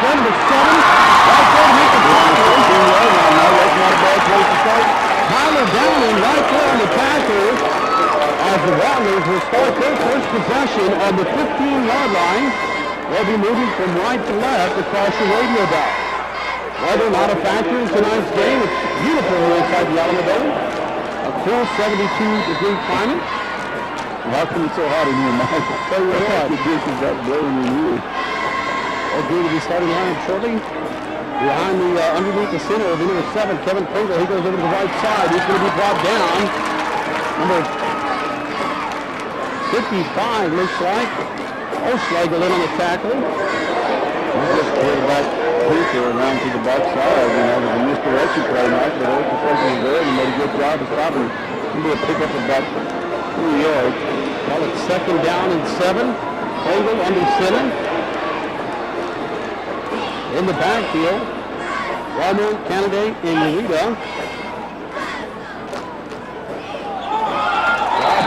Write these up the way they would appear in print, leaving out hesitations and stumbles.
play number 7. Right there to make the tackle. Tyler Downing right there on the tackle as the Rattlers will start their first possession on the 15-yard line. They'll be moving from right to left across the radio dial. Weather not a factor in tonight's game. It's beautiful here inside the Alamodome. A cool 72-degree climate. How come it's so hot in here, Mike? Tell you what, the dishes that blowing in here. They're due to be starting lineup shortly. Behind the, underneath the center of the number 7, Kevin Pringle. He goes over to the right side. He's going to be brought down. Number 55 looks like. O'Schlegel in on the tackle. This quarterback Cooper around to the backside. You know, there's a misdirection play night, but Oak defensive was there and made a good job of stopping. It's going to be a pickup of about 3 yards. Call it second down and 7. Pringle under center. In the backfield, Romo, Candidate, and Ureta.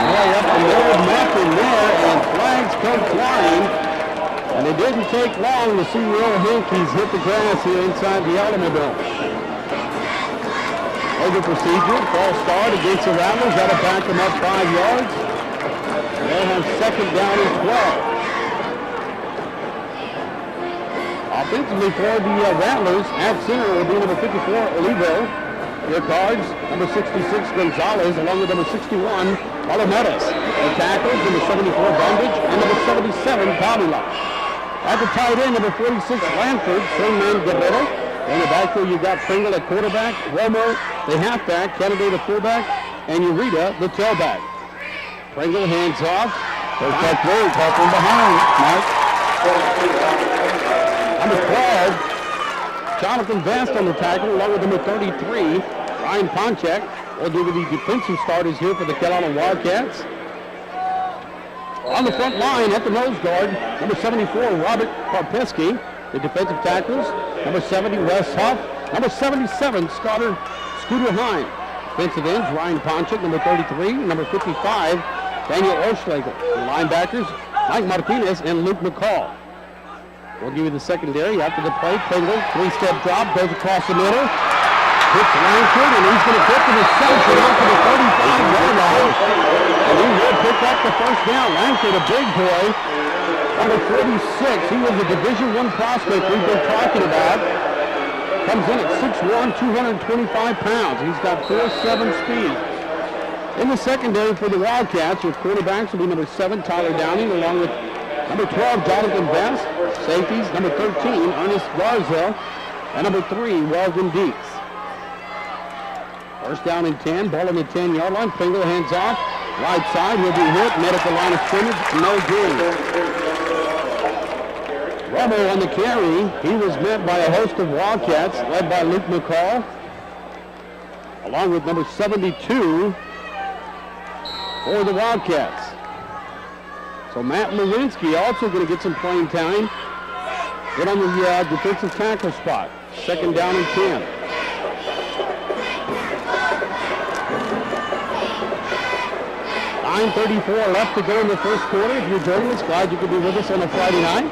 Way up the middle of Mackin there, and flags come flying. And it didn't take long to see the old Hankies hit the grass here inside the Alamodome. Over procedure, false start against the Rattlers. That'll back them up 5 yards. They'll have second down and 12. Offensively for the Rattlers, at center will be number 54, Olivo. Your cards, number 66, Gonzalez, along with number 61, Palomeres. The tackles, number 74, Bondage, and number 77, Davila. At the tight end, number 46, Lanford, same man, Guerrero. In the backfield, you've got Pringle at quarterback, Romo, the halfback, Kennedy, the fullback, and Ureta, the tailback. Pringle hands off. There's that third, from behind, Mike. Number 12, Jonathan Vest on the tackle, along with number 33, Ryan Ponchak. Will do the defensive starters here for the Carolina Wildcats. On the front line at the nose guard, number 74, Robert Karpeski. The defensive tackles, number 70, Wes Huff. Number 77, Scooter Hine. Defensive ends, Ryan Ponchak, number 33, number 55, Daniel O'Schlegel. The linebackers, Mike Martinez and Luke McCall. We'll give you the secondary after the play. Pringle, 3-step drop, goes across the middle. Hits Langford, and he's going to get to the center out to the 35-yard line. And he will pick up the first down. Langford, a big boy. Number 46, he was a Division I prospect we've been talking about. Comes in at 6'1", 225 pounds. He's got 4.7 speed. In the secondary for the Wildcats, your quarterbacks will be number 7, Tyler Downing, along with number 12, Jonathan Vest. Safeties, number 13, Ernest Garza, and number 3, Weldon Deeks. First down and 10, ball on the 10-yard line. Pringle hands off, right side, he'll be hit, met at the line of scrimmage, no gain. Romo on the carry, he was met by a host of Wildcats, led by Luke McCall, along with number 72 for the Wildcats. So Matt Lewinsky also going to get some playing time. Get on the defensive tackle spot. Second down and 10. .9:34 left to go in the first quarter. If you're joining us, glad you could be with us on a Friday night.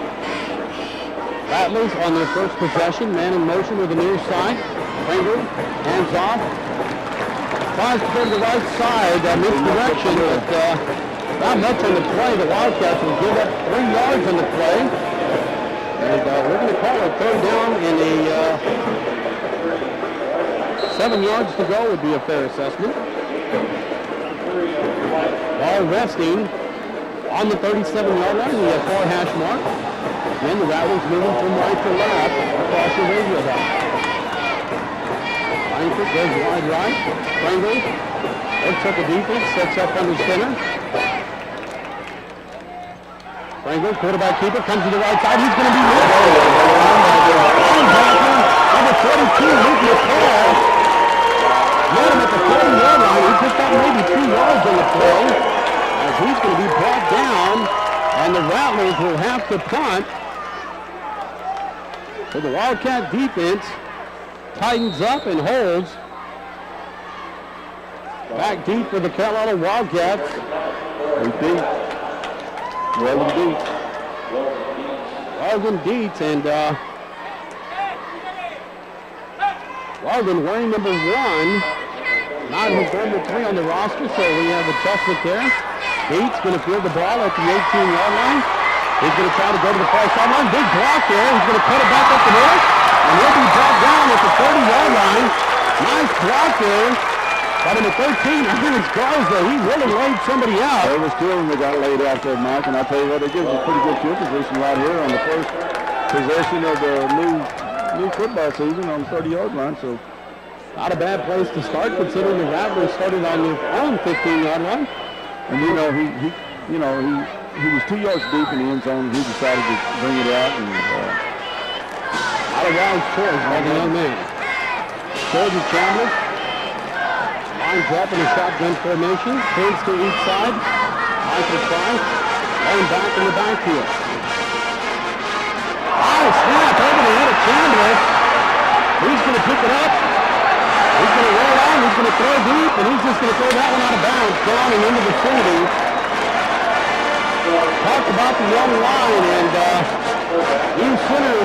Rattlers on their first possession. Man in motion with the near side. Pringle, hands off. Tries to go to the right side. Misdirection, but not much on the play. The Wildcats will give up 3 yards on the play. And we're going to call it third down and a 7 yards to go would be a fair assessment. Ball resting on the 37-yard line. We have 4 hash mark. Then the Rattlers moving from right to left across the radio dial. Langford goes wide right. Pringle looks at the defense, sets up under center. Pringle, quarterback keeper, comes to the right side. He's going to be moved. Number 42, Luke McCall. Met him at the 40-yard line. He picked up maybe 2 yards on the play. As he's going to be brought down, and the Rattlers will have to punt. So the Wildcat defense tightens up and holds. Back deep for the Carolina Wildcats. Weldon Deets, and Weldon wearing number 1. Not his number 3 on the roster, so we have adjustment there. Bates going to field the ball at the 18-yard line. He's going to try to go to the far sideline. Big block there. He's going to cut it back up the middle. And he'll be brought down at the 30-yard line. Nice block there. But in the 13, I think it's Garza. He really laid somebody out. There was 2 of them that got laid out there, Mike. And I tell you what, it gives us a pretty good field position right here on the first possession of the new football season on the 30-yard line. So not a bad place to start, considering the Rattlers started on their own 15-yard line. And he was 2 yards deep in the end zone. He decided to bring it out and out of round choice by the young man. Jordan Chandler lines up in a shotgun formation. Turns to each side. Michael Price laying back in the backfield. Snap over the head of Chandler. He's going to pick it up. He's going to roll on. He's going to throw deep, and he's just going to throw that one out of bounds down and into the vicinity. Talked about the young line, and Ian Center,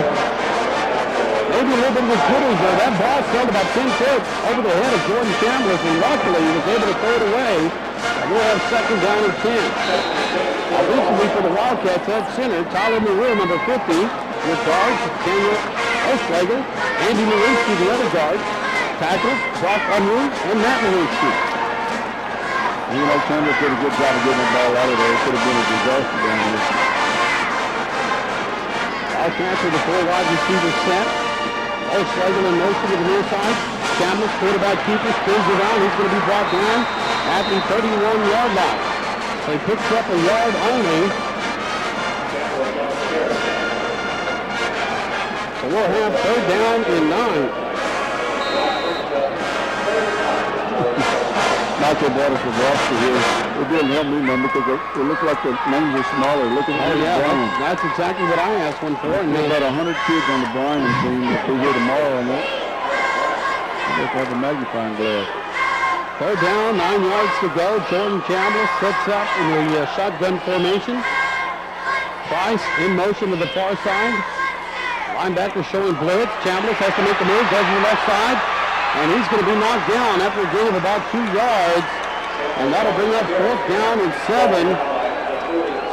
maybe a little bit of a jitters there. That ball sailed about 10 foot over the head of Jordan Chandler, and luckily he was able to throw it away. And we'll have second down and 10. Offensively for the Wildcats at center, Tyler Marie, number 50. With guards, Daniel Oschlager, Andy Marinsky, the other guard. Tackles, Brock Unruh, and Matt Marinsky. Chandler did a good job of getting the ball out of there. It could have been a disaster down there. Wildcats with the 4 wide receivers set. Oschlager in motion to the near side. Chambliss, quarterback keeper, spins around. He's going to be brought down at the 31-yard line. So he picks up a yard only. So we'll have third down and 9. Michael brought us a roster here. It didn't help me none because it looked like the names were smaller. Look at that's exactly what I asked one for. And there's about 100 kids on the Bryan team that will be here tomorrow on that. They have a magnifying glass. Third down, 9 yards to go. Jordan Chambliss sets up in the shotgun formation. Price in motion to the far side. Linebacker showing blitz. Chambliss has to make a move, goes to the left side. And he's going to be knocked down after a gain of about 2 yards. And that'll bring up fourth down and 7.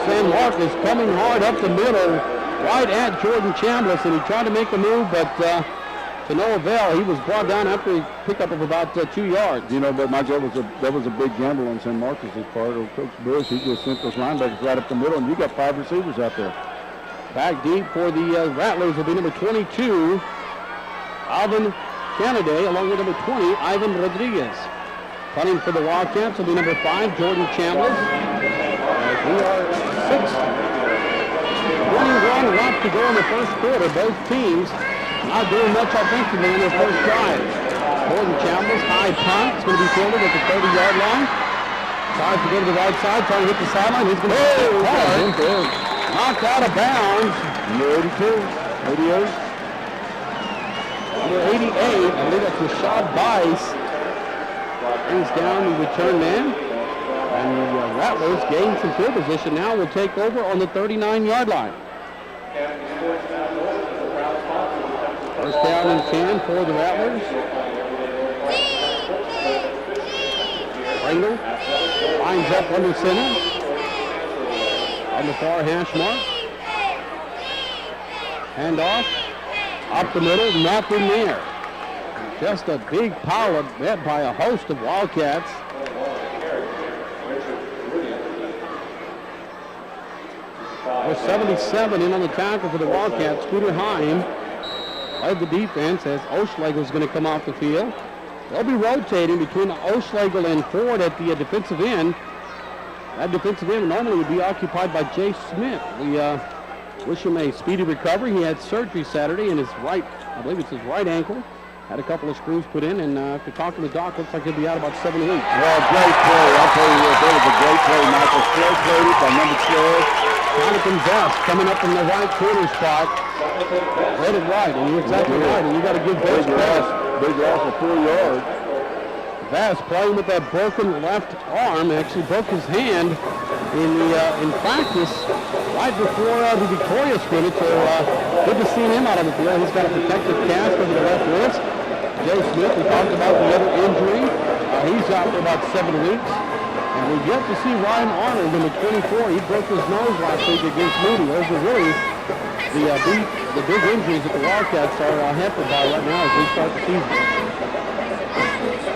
San Marcos coming hard up the middle, right at Jordan Chambliss. And he tried to make a move, but to no avail. He was brought down after a pickup of about 2 yards. But Mike, that was a big gamble on San Marcos' part. Coach Bush, he just sent those linebackers right up the middle, and you got 5 receivers out there. Back deep for the Rattlers will be number 22, Alvin Kennedy, along with number 20, Ivan Rodriguez. Punting for the Wildcats will be number 5, Jordan Chambliss. We are 6:21 left to go in the first quarter. Both teams not doing much offensively in their first drive. Jordan Chambliss, high punt. It's going to be fielded at the 30-yard line. Tries to go to the right side, trying to hit the sideline. He's going to hit hard. Knocked out of bounds. Number 82, 88. Number 88, I believe that's Rashad Bice. Brings down the return man. And the Rattlers gain some field position now. Will take over on the 39-yard line. First down and 10 for the Rattlers. Pringle lines up under center. On the far hash mark. Handoff. Up the middle, nothing there. Just a big pile of met by a host of Wildcats. With 77 in on the tackle for the Wildcats. Scooter Heim led the defense as Oschlager is going to come off the field. They'll be rotating between Oschlager and Ford at the defensive end. That defensive end normally would be occupied by Jay Smith. We wish him a speedy recovery. He had surgery Saturday in his right, I believe it's his right ankle. Had a couple of screws put in, and after talking to the doc, looks like he'll be out about 7 weeks. Well, great play. I'll tell you what, that was a great play, Michael. Slow played it by number 12. Jonathan Vest coming up in the right corner spot. Read it right, and you're exactly right, and you got to give Vest credit. Big loss of 4 yards. Vest playing with that broken left arm, actually broke his hand in practice right before the Victoria scrimmage. So good to see him out on the field. He's got a protective cast over the left wrist. Jay Smith, we talked about the other injury. He's out for about 7 weeks. And we've yet to see Ryan Arnold, number 24. He broke his nose last week against Moody. Those are really the big injuries that the Wildcats are hampered by right now as we start the season.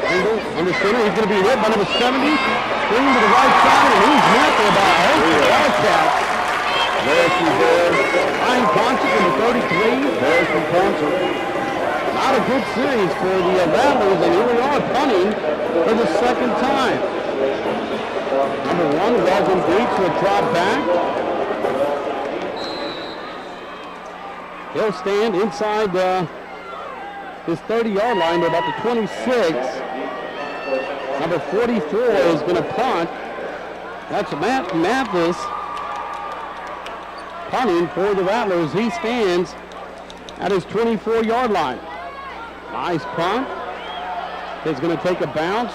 Engel under center. He's going to be hit by number 70. Swing to the right side, and he's met for about a host of Wildcats. There's from there. Ryan Ponchik, number 33. There's from Ponchik. Not a good series for the Rattlers, and here we are punting for the second time. Number 1, Weldon Beach will drop back. He'll stand inside his 30-yard line to about the 26. Number 44 is going to punt. That's Matt Mathis punting for the Rattlers. He stands at his 24-yard line. Nice punt. It's going to take a bounce.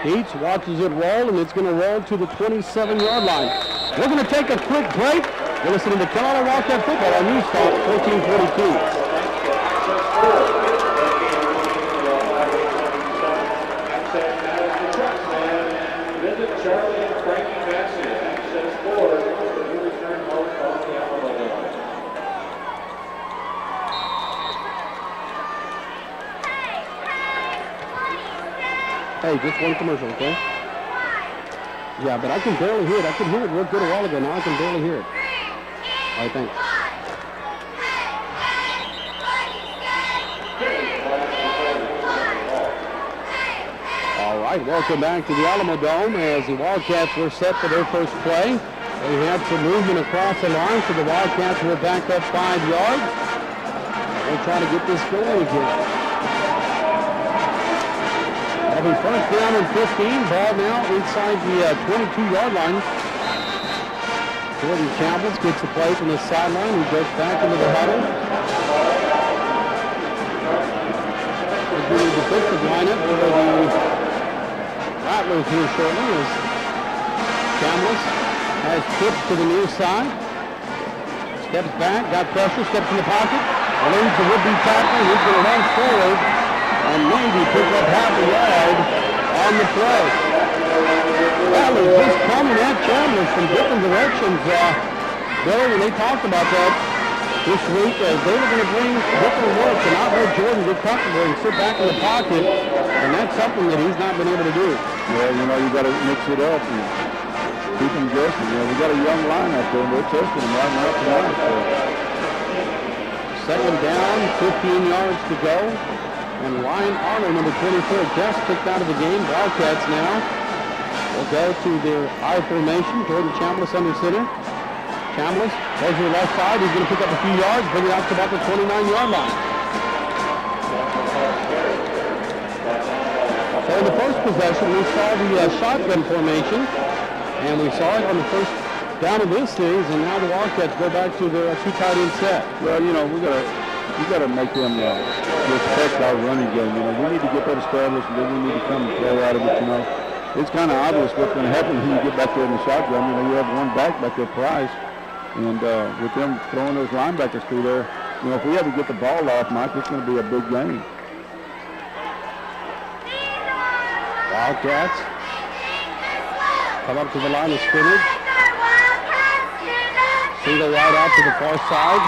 Dietz watches it roll, and it's going to roll to the 27-yard line. We're going to take a quick break. You're listening to Carolina Wildcat Football on News Talk 1442. Visit Charlie and Frankie Massey, access forward, new return host on the Alamo Dome. Hey, just one commercial, okay? Yeah, but I can barely hear it. I could hear it real good a while ago. Now I can barely hear it. All right, thanks. All right, welcome back to the Alamo Dome as the Wildcats were set for their first play. They had some movement across the line, so the Wildcats were back up 5 yards. They'll try to get this going again. Having first down and 15, ball now inside the 22-yard line. Jordan Chavez gets the play from the sideline. He goes back into the huddle. We'll do the defensive lineup for the Rattlers here shortly as Chavez has tipped to the near side. Steps back, got pressure, steps in the pocket. Leads the would-be tackler. He's going to run forward and maybe pick up half a yard on the play. Rattlers just coming at Chandler from different directions. Billy, when they talked about that this week, as they were going to bring different looks and not let Jordan get comfortable and sit back in the pocket, and that's something that he's not been able to do. Yeah, you know, you got to mix it up and keep them guessing. You know, we got a young line out there, and they're testing them right now tonight. So. Second down, 15 yards to go. And Ryan Arnold, number 24, just kicked out of the game. Wildcats now will go to their I formation. Jordan Chambliss under center. Chambliss goes to the left side. He's going to pick up a few yards, bring it out to about the 29-yard line. So in the first possession, we saw the shotgun formation, and we saw it on the first down of this series, and now the Wildcats go back to their two tight end set. Well, you know, we gotta make them respect our running game. You know, we need to get that established, and then we need to come and play out of it. You know, it's kind of obvious what's going to happen when you get back there in the shotgun. You know, you have one back there, Price, and with them throwing those linebackers through there, you know, if we have to get the ball off, Mike, it's going to be a big game. Wildcats come up to the line of scrimmage. See the right out to the far side.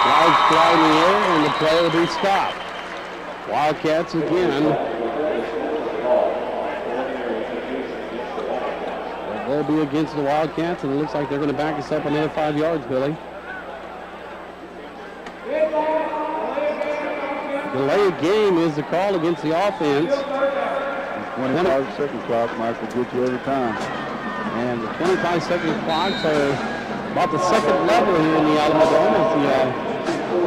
Flags fly in the air, and the play will be stopped. Wildcats again. They'll be against the Wildcats, and it looks like they're going to back us up another 5 yards, Billy. Delay of game is the call against the offense. 25-second clock, Mike, will get you every time. And the 25-second clocks are about the second level here in the Alamo Dome as the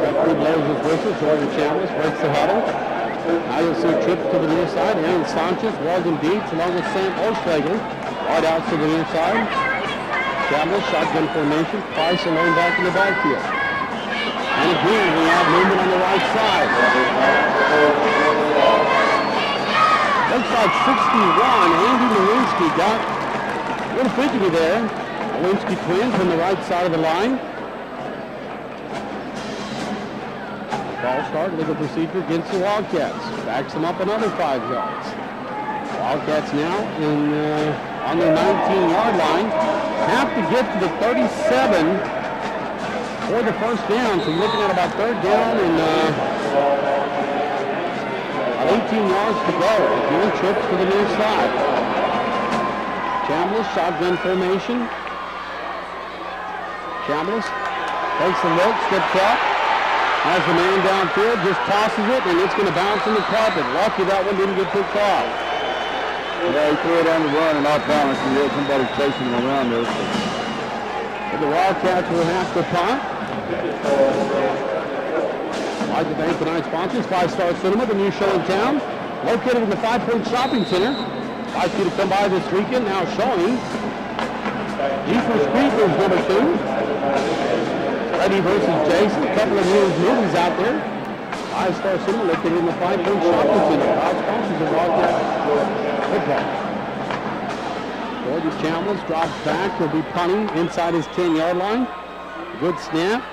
referee blows his whistle. Jordan Chambliss breaks the huddle. Now you'll see trips to the near side. Aaron Sanchez, Weldon Dietz, along with Sam Osterfagel. Wide out to the near side. Chambliss, shotgun formation. Price alone back in the backfield. And again, we have movement on the right side. Looks like 61. Andy Lewinsky got a little fidgety there. Lewinsky twins on the right side of the line. False start, legal procedure against the Wildcats. Backs them up another 5 yards. Wildcats now on their 19-yard line. Have to get to the 37 for the first down. So you're looking at about third down and 18 yards to go. Again, trips to the near side. Chambliss, shotgun formation. Chambliss takes a look, steps up, has the man downfield, just tosses it, and it's going to bounce in the carpet. Lucky that one didn't get picked off. Yeah, he threw it on the run and off balance, and you had somebody chasing him around there. So the Wildcats will have to punt. Like to thank tonight's sponsors, Five Star Cinema, the new show in town, located in the 5 Point Shopping Center. I'd like you to come by this weekend, now showing Jeepers Creepers #2. Freddy versus Jason, a couple of new movies out there. Five Star Cinema located in the 5 Point Shopping Center. Proud sponsors of Wildcat football. Georgia Chambliss drops back. He'll be punting inside his 10-yard line. Good snap.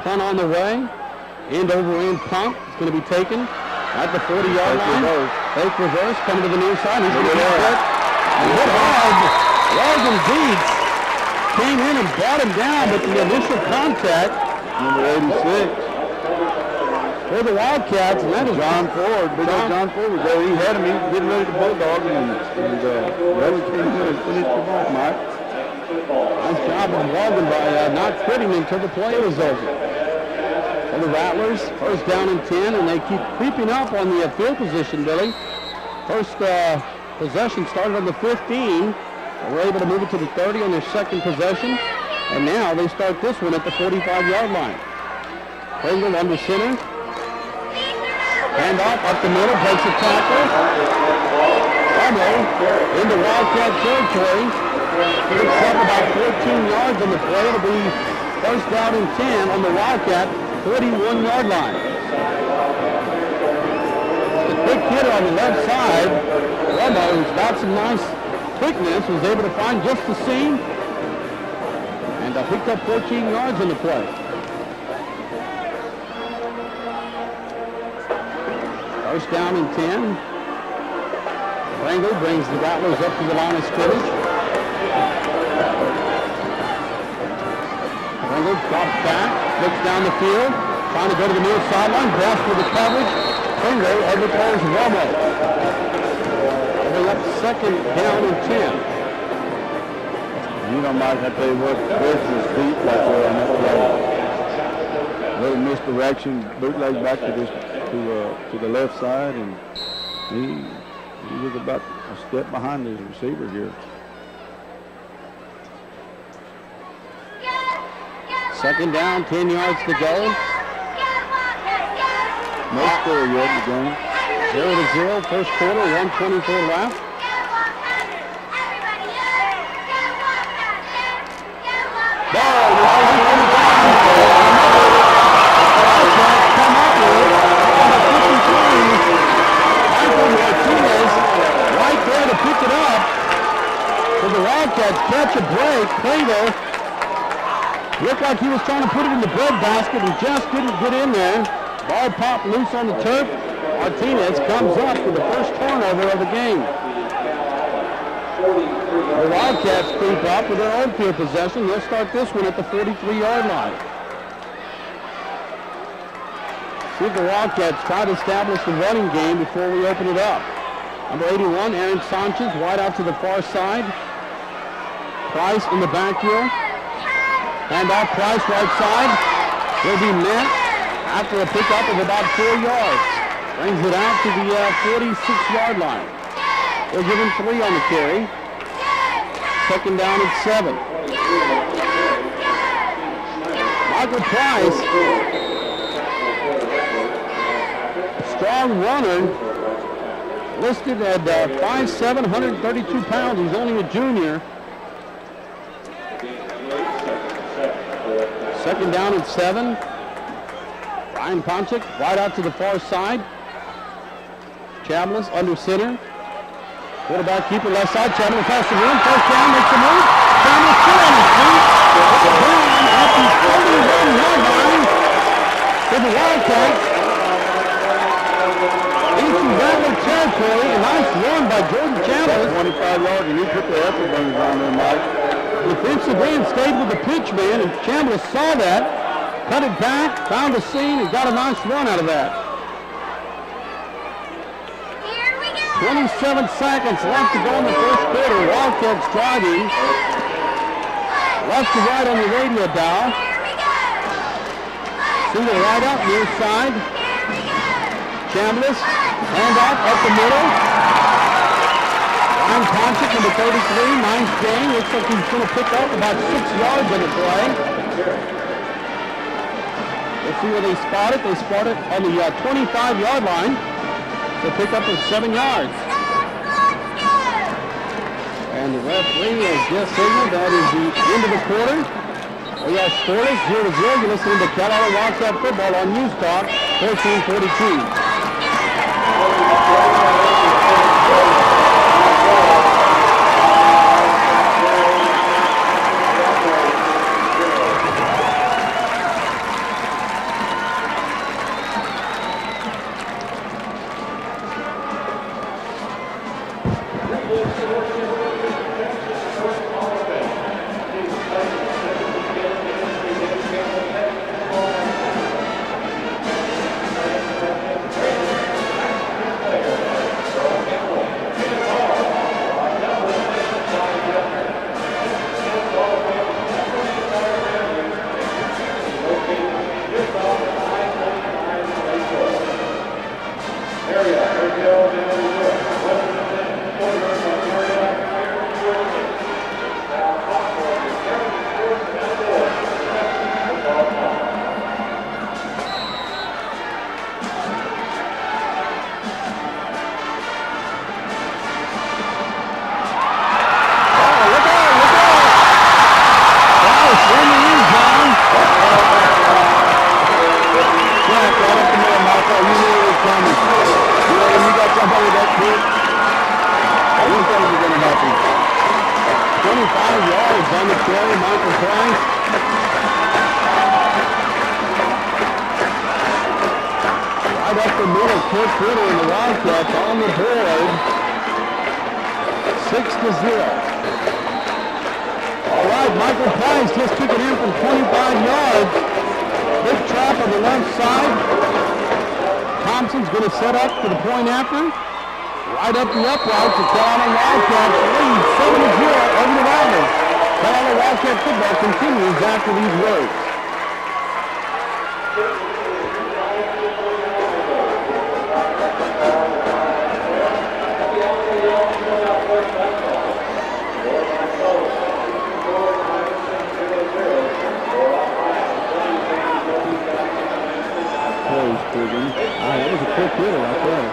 Punt on the way. End over end pump. It's going to be taken at the 40-yard line. Fake reverse. Coming to the near side. He's going to get hit. And hit hard. Logan Dietz came in and brought him down, but the initial contact, Number 86. for the Wildcats, and that is John Ford. John Ford was there. He had him. He was getting ready to bulldog him, and Riley came in and finished him off, Mike. Nice job of Logan by not quitting until the play was over. For the Rattlers, first down and 10, and they keep creeping up on the field position, Billy. First possession started on the 15. They were able to move it to the 30 on their second possession, and now they start this one at the 45-yard line. Pringle under center. Hand off up the middle, breaks a tackle. Almost into Wildcat territory. Picks up about 14 yards on the play. It'll be first down and 10 on the Wildcat 41-yard line. The quick hitter on the left side. Romo, who's got some nice quickness, was able to find just the seam and picked up 14 yards on the play. First down and 10. Pringle brings the Rattlers up to the line of scrimmage. Pringle drops back, looks down the field, trying to go to the near sideline, grasps for the coverage. Pringle overthrows Romo. Up second down and 10. You know, Mike, I tell you what, Chris was deep like that on that play. Little misdirection, bootleg back to the left side, and he was about a step behind his receiver here. Second down, 10 yards to go. No score yet in the game. 0-0, first quarter, 1:24 left. Ball come up with number 53. Michael Martinez right there to pick it up. So the Wildcats catch a break. Pringle looked like he was trying to put it in the bread basket and just didn't get in there. Ball popped loose on the turf. Martinez comes up with the first turnover of the game. The Wildcats creep up with their own field possession. They'll start this one at the 43-yard line. See if the Wildcats try to establish the running game before we open it up. Number 81, Aaron Sanchez, wide out to the far side. Price in the backfield. Hand off Price right side. Will be met after a pickup of about 4 yards. Brings it out to the 46-yard line. They'll give him 3 on the carry. Second down at 7. Michael Price, strong runner, listed at 5'7", 132 pounds. He's only a junior. Second down at 7. Ryan Ponchik, right out to the far side. Chambliss under center. Quarterback keeper left side. Chambliss has the room. First down, makes the move. Chambliss still on his feet. Down at the 31-yard line for the Wildcats. Mason Graham stayed with the pitch man, and Chambliss saw that, cut it back, found the seam, and got a nice run out of that. 27 seconds left to go in the first quarter. Wildcats driving. Left to right on the radio dial. Single right up, near side. Chambliss, hand off, up the middle. Ryan Ponchik, number 33, ninth game. Looks like he's going to pick up about 6 yards on the play. Let's see where they spot it. They spot it on the 25-yard line. So pick up of 7 yards. And the referee has just signaled that is the end of the quarter. We are scoreless, 0-0. You're listening to Carolina Wildcat football on News Talk, 1442. Set up for the point after. Right up the upright to Carolina Wildcats lead 7-0 over the Rattlers. Carolina Wildcat football continues after these words. That was a quick hitter right there.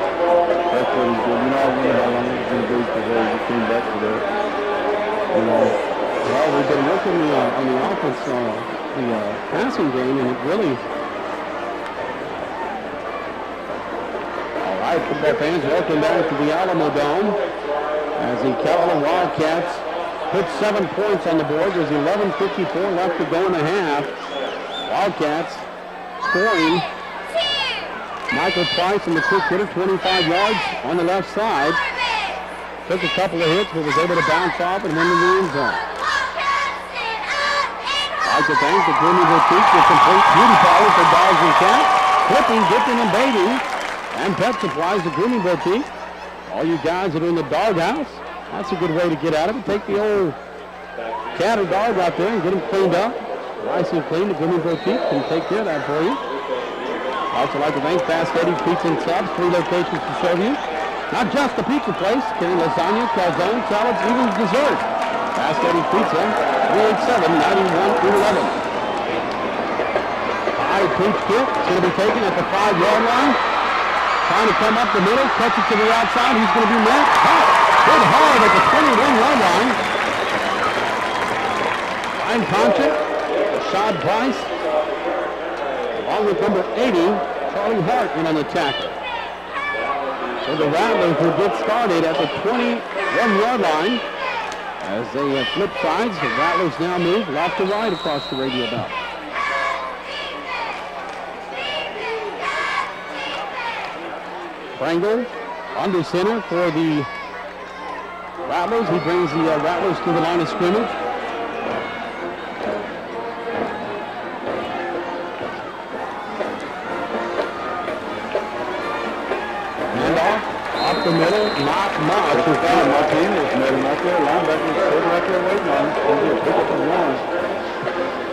That's what he's doing. You know, I wonder how long it's going to be before he came back to that. You know, well, we've been working on the offense, the passing game, and it really... All right, football fans, welcome back to the Alamo Dome as the Carolina Wildcats put 7 points on the board. There's 11:54 left to go in the half. Wildcats scoring. Michael Price in the quick hitter, 25 yards on the left side. Took a couple of hits, but was able to bounce off and win in the end zone. I'd like to thank the Grooming Boutique for complete beauty parlor for dogs and cats, clipping, dipping, and bathing, and pet supplies. The Grooming Boutique. All you guys that are in the doghouse, that's a good way to get out of it. Take the old cat or dog out there and get them cleaned up. Nice and clean. The Grooming Boutique can take care of that for you. Also like to thank Fast Eddie's Pizza and Subs, 3 locations to serve you. Not just the pizza place, carrying lasagna, calzone, salads, even dessert. Fast Eddie's Pizza, 387-9111. High pitch kick, it's going to be taken at the 5-yard line. Trying to come up the middle, catch it to the outside. He's going to be met. Caught. Good hard at the 21-yard line. Ryan Ponchik, Rashad Price. Along with number 80, Charlie Hart in on the tackle. So the Rattlers will get started at the 21-yard line. As they flip sides, the Rattlers now move left to right across the radio belt. Prangle under center for the Rattlers. He brings the Rattlers to the line of scrimmage. up the middle, not much. That's fine. Martinez met him right there. Linebacker was sitting right there waiting on him. He's going to pick up and run.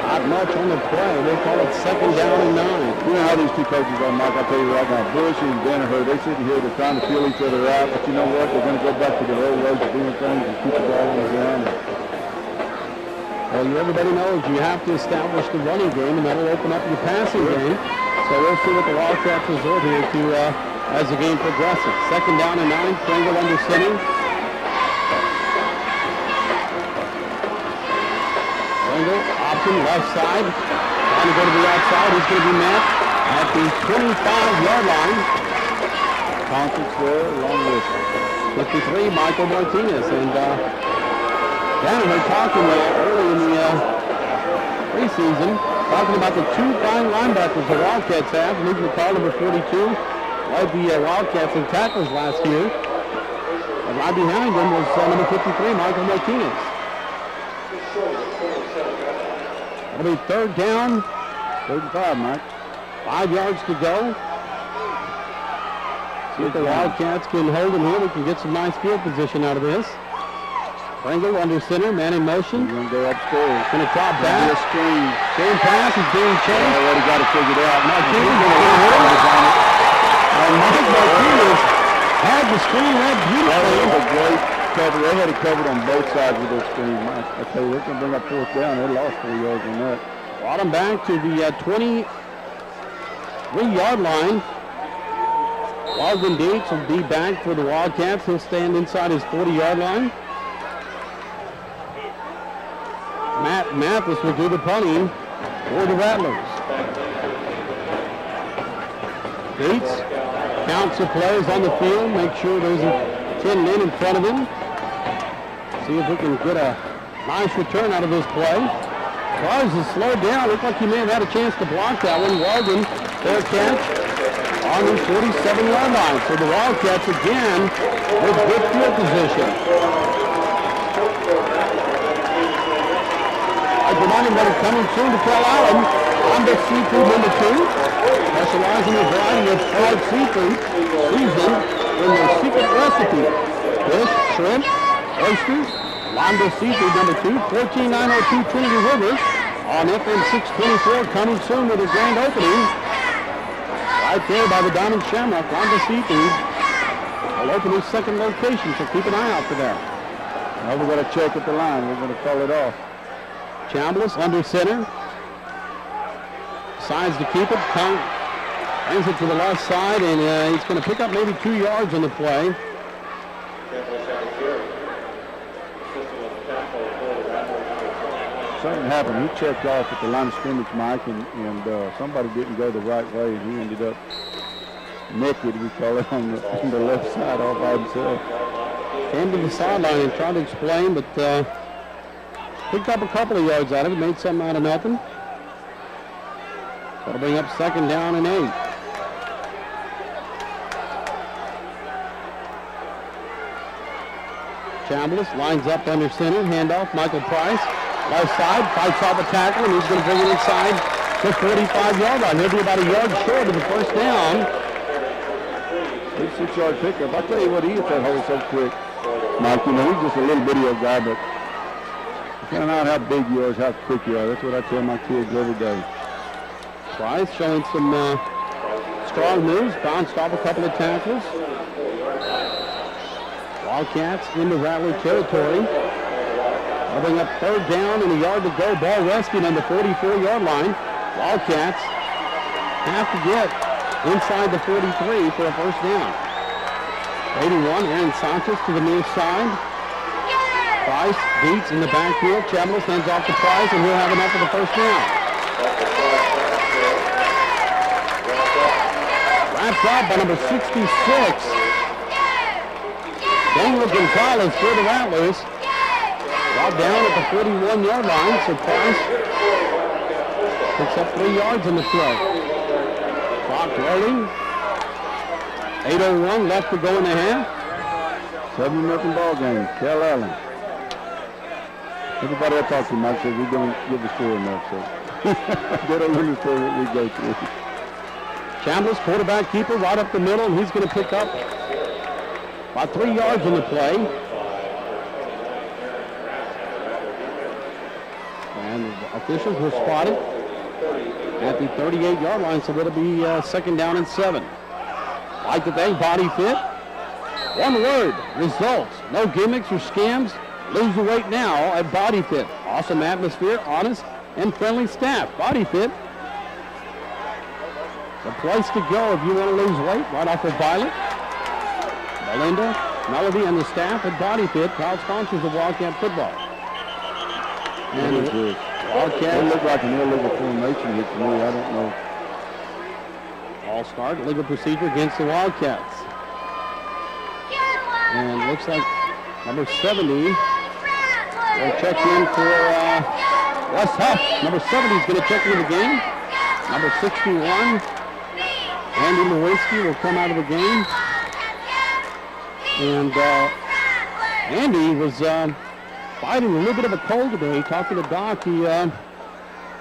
Not much on the play. They call it 2nd down and 9. You know how these two coaches are, Mike. I'll tell you right now, Bush and Danaher, they sit here, they're trying to feel each other out, but you know what? They're going to go back to their old ways of doing things and keep the ball on the ground. Well, everybody knows you have to establish the running game, and that'll open up your passing game. So we'll see what the Wildcats resort here to as the game progresses. 2nd down and 9, Pringle under center. Pringle, option, left side. Trying to go to the outside. He's going to be met at the 25-yard line. Conference there, along with 53, Michael Martinez. And Danaher talking early in the preseason, talking about the 2 fine linebackers the Wildcats have. Luke McCall, number 42, led the Wildcats in tackles last year. And right behind him was number 53, Michael Martinez. It'll be 3rd down, 3rd and 5, Mike. 5 yards to go. See if the Wildcats can hold him here. We can get some nice field position out of this. Pringle under center, man in motion. He's going to go upstairs. Going to drop Be a back. screen. Screen pass is being chased. Already got it figured out. Martinez going to hit him. And Mike Martinez had the screen read beautifully. That was a great cover. They had it covered on both sides of their screen. I tell you, they're going to bring up 4th down. They lost 4 yards on that. Brought him back to the 23-yard line. Logan Dietz will be back for the Wildcats. He'll stand inside his 40-yard line. Matt Mathis will do the punting for the Rattlers. Dietz counts the players on the field, make sure there's a 10 men in front of him. See if we can get a nice return out of this play. Bars is slowed down. Looks like he may have had a chance to block that one. Walden, fair catch on the 47-yard line. So the Wildcats again with good field position. Reminding that it's coming soon to Cal Allen. Honda Seafood number 2. Specializing in a variety of fried seafood. Seasoned in their secret recipe. Fish, shrimp, oysters. Honda Seafood number 2. 14902 Trinity River on FM 624. Coming soon with a grand opening. Right there by the Diamond Shamrock. Honda Seafood will open his 2nd location, so keep an eye out for that. Now we're going to check at the line. We're going to call it off. Chambliss under center. Decides to keep it. Brings it to the left side, and he's going to pick up maybe 2 yards on the play. Something happened. He checked off at the line of scrimmage, Mike, and somebody didn't go the right way, and he ended up naked, we call it, on the left side all by himself. Came to the sideline and tried to explain, but picked up a couple of yards out of it, made something out of nothing. That'll bring up 2nd down and 8. Chambliss lines up under center, handoff, Michael Price. Left side, fights off a tackle, and he's going to bring it inside the 45-yard line. He'll be about a yard short of the 1st down. Big 6-yard pickup. I tell you what, he hit that hole so quick. Mike, you know, he's just a little bitty old guy, but find out how big you are is how quick you are. That's what I tell my kids every day. Price showing some strong moves, bounced off a couple of tackles. Wildcats into Rattler territory. They'll bring up 3rd down and a yard to go. Ball resting on the 44-yard line. Wildcats have to get inside the 43 for a 1st down. 81, Aaron Sanchez to the near side. Price beats in the backfield. Chambliss hands off to Price, and he'll have enough for the 1st down. Wrapped up by number 66. Daniel Gonzalez for the Rattlers. Brought down at the 41-yard line, so Price picks up 3 yards in the play. Clock rolling. 8:01 left to go in the half. 7-0 ball game. Cal Allen. Everybody I talk to, Mike, says we don't give the score enough, so they don't understand what we go through. Chambliss, quarterback keeper, right up the middle, and he's going to pick up About 3 yards on the play. And the officials were spotted at the 38-yard line, so it'll be second down and 7. Like the thing, body fit. One word, results. No gimmicks or scams. Lose the weight now at Body Fit. Awesome atmosphere, honest and friendly staff. Body Fit, the place to go if you want to lose weight, right off of Violet. Melinda, Melody, and the staff at Body Fit, proud sponsors of Wildcat football. And Wildcat, It looked like an illegal formation here to me. I don't know. all start legal procedure against the Wildcats. And looks like number 70 will check in for Wes Huff. Number 70 is going to check into the game. Number 61, Andy Lewinsky, will come out of the game. And Andy was fighting a little bit of a cold today. Talking to Doc, he had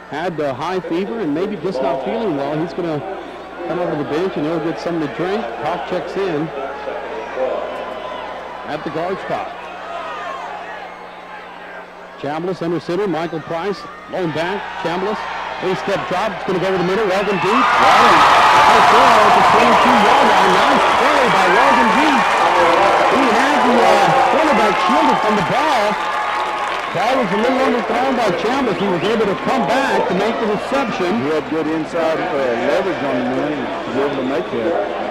high fever and maybe just not feeling well. He's going to come over to the bench and he'll get something to drink. Doc checks in at the guard spot. Chambliss under center, Michael Price, lone back, Chambliss, 3-step drop, it's going to go over the middle, Weldon deep, right there at the 22-yard line. Nice play by Weldon deep. He had the quarterback shielded from the ball. Ball was a little underthrown by Chambliss. He was able to come back to make the reception. He had good inside leverage on the man to be able to make that.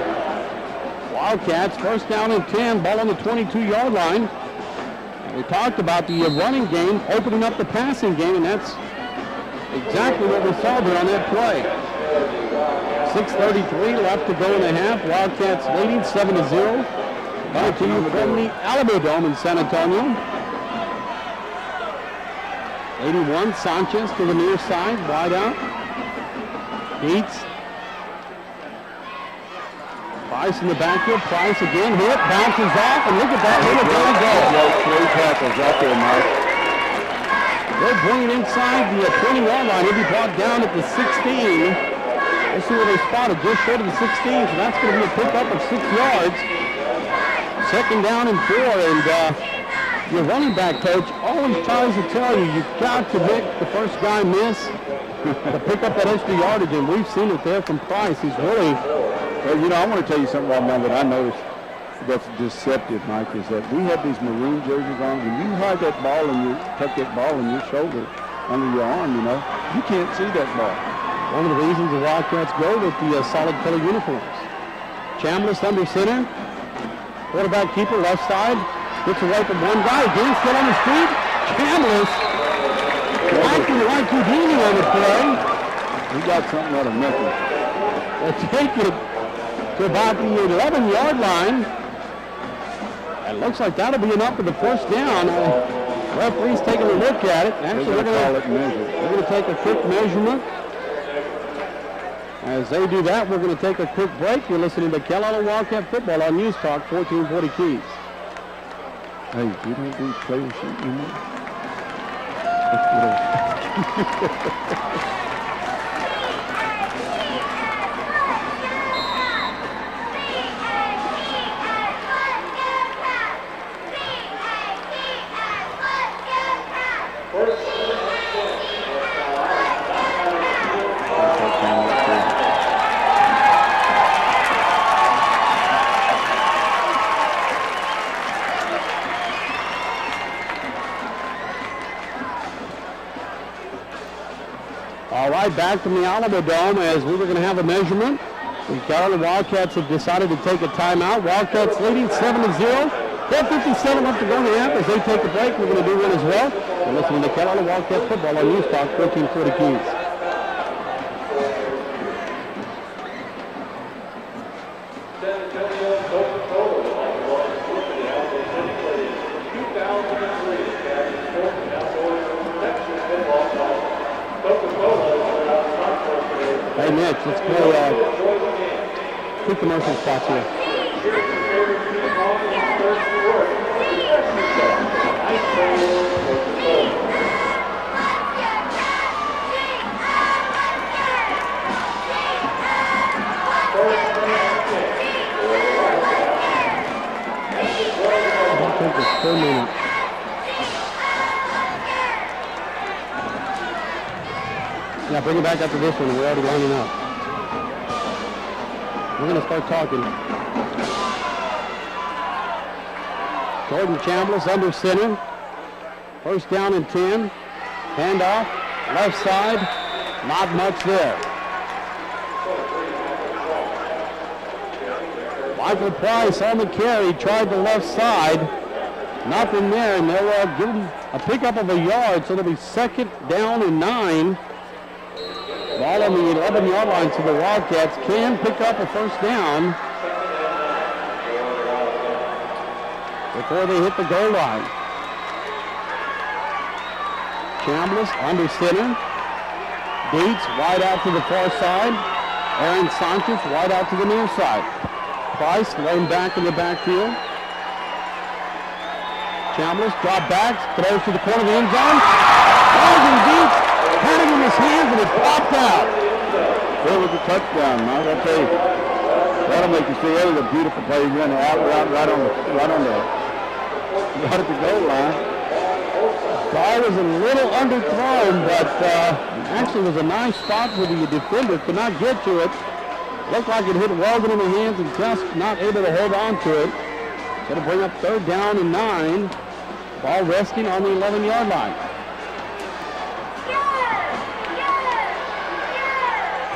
Wildcats, first down and 10, ball on the 22-yard line. And we talked about the running game opening up the passing game, and that's exactly what we saw there on that play. 6:33 left to go in the half. Wildcats leading 7-0. Coming to you from the Alamodome in San Antonio. 81, Sanchez to the near side, wide out. Beats. Price in the backfield. Price again hit, bounces off, and look at that little guy go. Three tackles out there, Mike. They're bringing inside the 20-yard line. He'll be brought down at the 16. Let's see where they spotted, just short of the 16, so that's going to be a pickup of 6 yards. Second down and 4, and your running back coach always tries to tell you, you've got to make the first guy miss to pick up that extra yardage, and we've seen it there from Price. He's really... Well, you know, I want to tell you something right now that I noticed that's deceptive, Mike, is that we have these maroon jerseys on. When you hide that ball and you tuck that ball in your shoulder under your arm, you know, you can't see that ball. One of the reasons the Wildcats go with the solid color uniforms. Chambliss under center. Quarterback keeper left side. Gets away from one guy. Again, still on the street. Chambliss acting like Houdini on the play. He got something out of nothing. They'll take it to about the 11-yard line. It looks like that'll be enough for the first down. Referee's taking a look at it. Actually, we're going to take a quick measurement. As they do that, we're going to take a quick break. You're listening to Carolina Wildcat Football on News Talk 1440 Keys. Hey, you don't do player shit anymore? All right, back from the Alamodome as we were going to have a measurement. The Carolina Wildcats have decided to take a timeout. Wildcats leading 7-0. 4:57 left to go in the half. As they take a break, we're going to do one as well. You're listening to Carolina Wildcat Football on News Talk 1440 Keys. Hey, Mitch, let's play 2 commercial spots here. Yeah, bring it back after this one. We're already lining up. We're going to start talking. Jordan Chambliss under center. First down and 10. Handoff. Left side. Not much there. Michael Price on the carry. Tried the left side. Nothing there, and they'll give him a pickup of a yard, so it'll be second down and 9. Ball on the 11-yard line, so the Wildcats can pick up a first down before they hit the goal line. Chambliss under center. Dietz wide out to the far side. Aaron Sanchez wide out to the near side. Price laying back in the backfield. Chambliss drop back, throws to the corner of the end zone. Logan Dietz had it in his hands and it's popped out. It was a touchdown, Mike. I tell you, that'll make you see it was a beautiful play. He ran out right at the goal line. Ball was a little underthrown, but actually was a nice spot for the defender. Could not get to it. Looked like it hit Weldon in the hands and just not able to hold on to it. So to bring up third down and 9. Ball resting on the 11-yard line.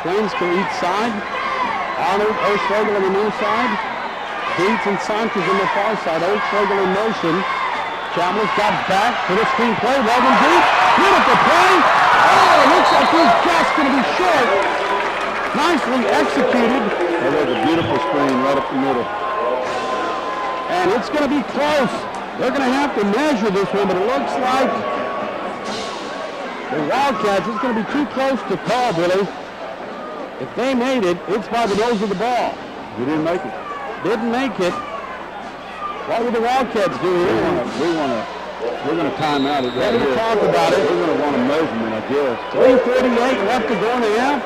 Plains to each side. Arnold, Oeschlegel on the near side. Dietz and Sanchez on the far side. Oeschlegel in motion. Chambliss got back for the screen play. Weldon Dietz. Beautiful play. Oh, it looks like he's just going to be short. Nicely executed. That was a beautiful screen right up the middle. And it's going to be close. They're going to have to measure this one, but it looks like the Wildcats, it's going to be too close to call, Billy. If they made it, it's by the nose of the ball. We didn't make it. Didn't make it. What would the Wildcats do here? We're going to time out it right We're going to here. talk about it. We're going to want a measurement, I guess. 3:48 left to go in the half.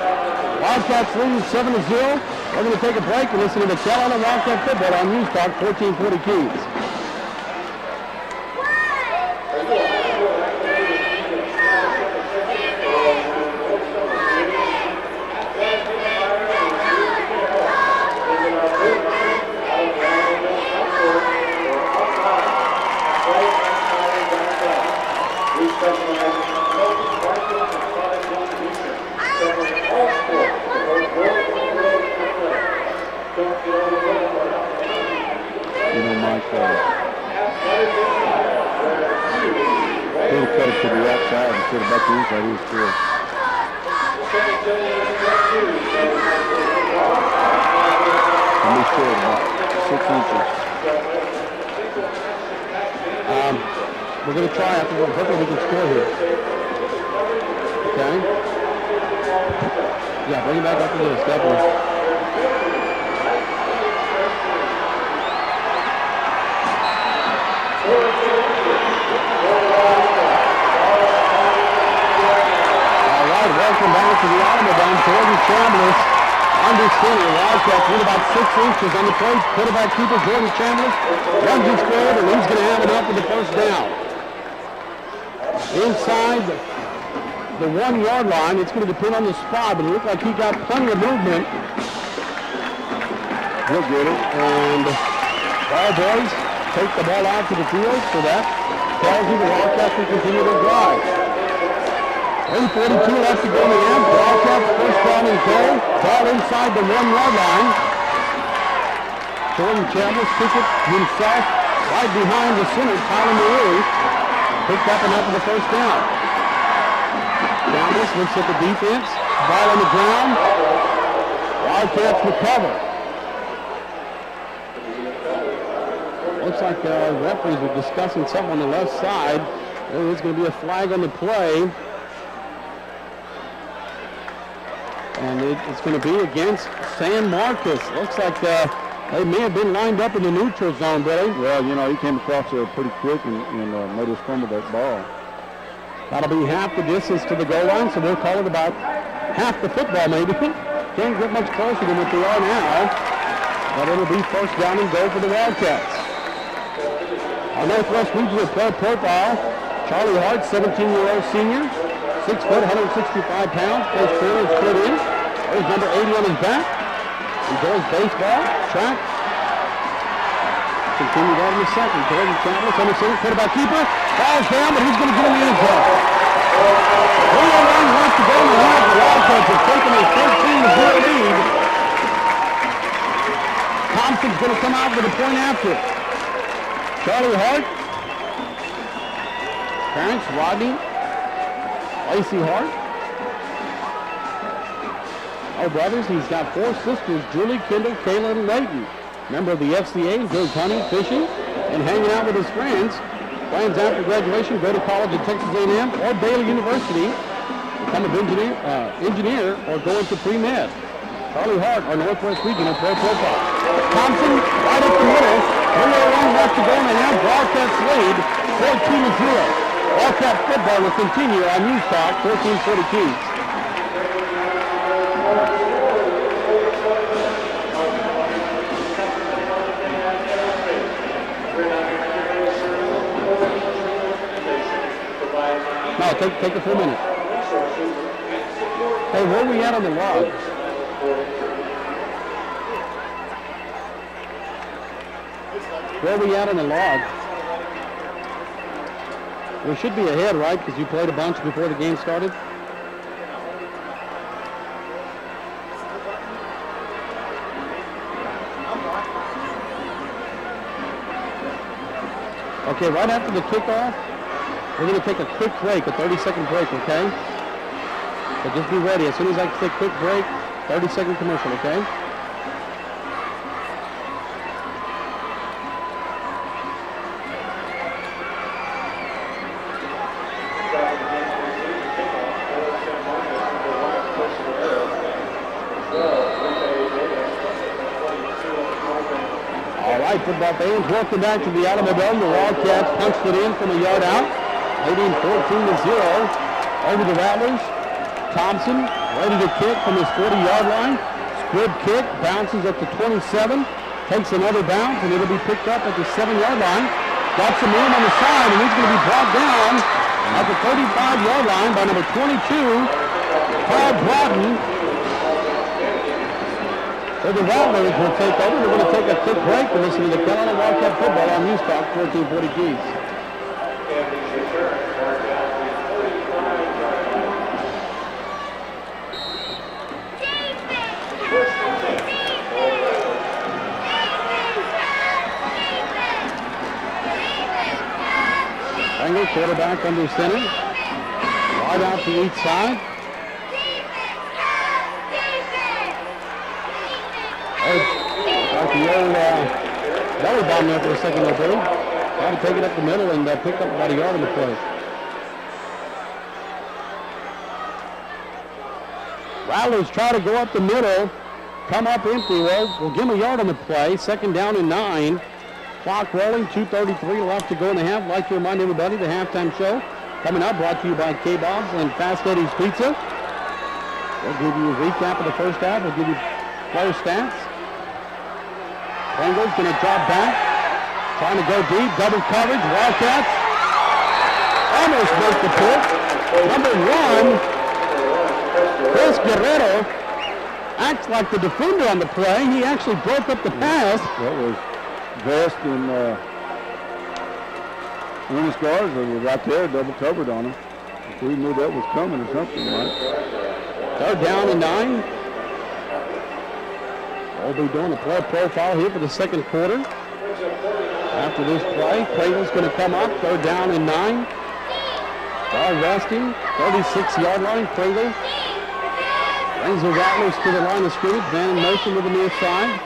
Wildcats leading 7-0. We're going to take a break and listen to the Carolina Wildcat football on News Talk 1440 Keys. To the outside instead of back to the inside, he was good. And we scored about 6 inches. We're going to try after hopefully we can score here. Okay? Yeah, bring it back after this, definitely. Welcome back to the Automobile. Jordan Chambliss under center. Wildcats win about 6 inches on the plate. Quarterback keeper Jordan Chambliss runs his forward, and he's going to have it up with the first down. Inside the 1-yard line, it's going to depend on the spot, but it looked like he got plenty of movement. He'll get it. And ball boys take the ball out to the field, so that tells you the Wildcats will continue their drive. 1:42 left to go in the end. Wildcats first down and goal. Ball inside the 1-yard line. Jordan Chambliss took it himself right behind the center, Tyler Marie. Picked up enough for the first down. Chambliss looks at the defense. Ball on the ground. Wildcats recover. Looks like the referees are discussing something on the left side. There's going to be a flag on the play. And it's going to be against San Marcos. Looks like they may have been lined up in the neutral zone, Billy. Well, you know, he came across there pretty quick and made us fumble that ball. That'll be half the distance to the goal line, so they'll call it about half the football maybe. Can't get much closer than what they are now. But it'll be first down and goal for the Wildcats. Our Northwest Regional player profile, Charlie Hart, 17-year-old senior. 6 foot, 165 pounds. Plays corner and split in. There's number 80 on his back. Enjoys baseball, track. Continued on in the second. Jordan Chapman, under center, quarterback keeper. Falls down, but he's going to get in the end zone. 3:01 left to go in the half. The Wildcats have taken a 13-0 lead. Thompson's going to come out with a point after. Charlie Hart. Parents, Rodney, Lacey Hart. Our brothers, he's got 4 sisters, Julie, Kendall, Kayla, and Layton. Member of the FCA, enjoys hunting, fishing, and hanging out with his friends. Plans after graduation, go to college at Texas A&M or Baylor University, become an engineer or go into pre-med. Charlie Hart, our Northwest Regional Pro Profile. Thompson, right up the middle. 3:01 left to go in the half. Wildcats lead, 14-0. Wildcat football will continue on News Talk 1440 Keys. No, take a few minutes. Hey, where are we at on the log? Where are we at on the log? We should be ahead, right? Because you played a bunch before the game started. Okay, right after the kickoff, we're going to take a quick break, a 30-second break, okay? So just be ready. As soon as I say quick break, 30-second commercial, okay? Football fans, welcome back to the Alamo Dome. The Wildcats punched it in from a yard out, leading 14-0 over the Rattlers. Thompson ready to kick from his 40-yard line. Squib kick, bounces up to 27, takes another bounce, and it'll be picked up at the 7-yard line. Got some room on the side, and he's going to be brought down at the 35-yard line by number 22, Todd Broughton. So the Rattlers will take over. We're going to take a quick break and listen to the Carolina Wildcat football on News Talk 1440 Keys. Engel, quarterback under center. Wide out to each side. Like the old belly bomb there for a second or two. Trying to take it up the middle and pick up about a yard on the play. Rattlers try to go up the middle, come up empty. We'll give him a yard on the play. 2nd down and 9. Clock rolling, 2:33 left to go in the half. I'd like to remind everybody the halftime show coming up, brought to you by K-Bob's and Fast Eddie's Pizza. We'll give you a recap of the first half. We'll give you player stats. Engel's going to drop back, trying to go deep, double coverage, Wildcats. Almost broke the pick. Number 1, Chris Guerrero, acts like the defender on the play. He actually broke up the pass. That was Vest and Ernest Garza were right there, double covered on him. We knew that was coming or something, right? 3rd down and 9. We'll be doing a play profile here for the 2nd quarter. After this play, Cradle's going to come up, 3rd down and 9. Ball resting, 36-yard line. Cradle brings the Rattlers to the line of scrimmage. Man in motion to the near side.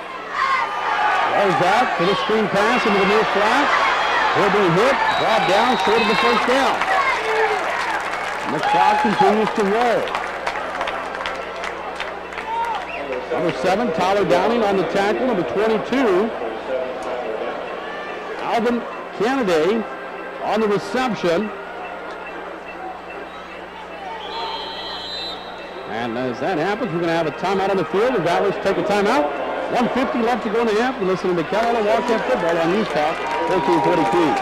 Rolls out for the screen pass into the near flat. He'll be hit, brought down, short of the 1st down. And the clock continues to roll. Number 7, Tyler Downing on the tackle. Number 22, Alvin Kennedy on the reception. And as that happens, we're going to have a timeout on the field. The Rattlers take a timeout. 1:50 left to go in the half. You're listening to Carolina Wildcat football on News Talk 1440 Keys.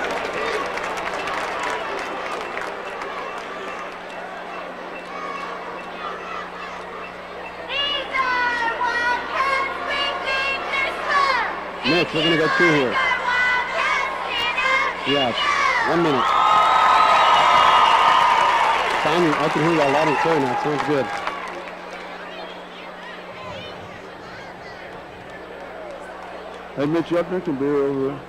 minutes we're going to go through here. Yeah, 1 minute. Simon, I can hear you loud and clear now. It sounds good. Hey, Mitch, y'all drinking beer over there?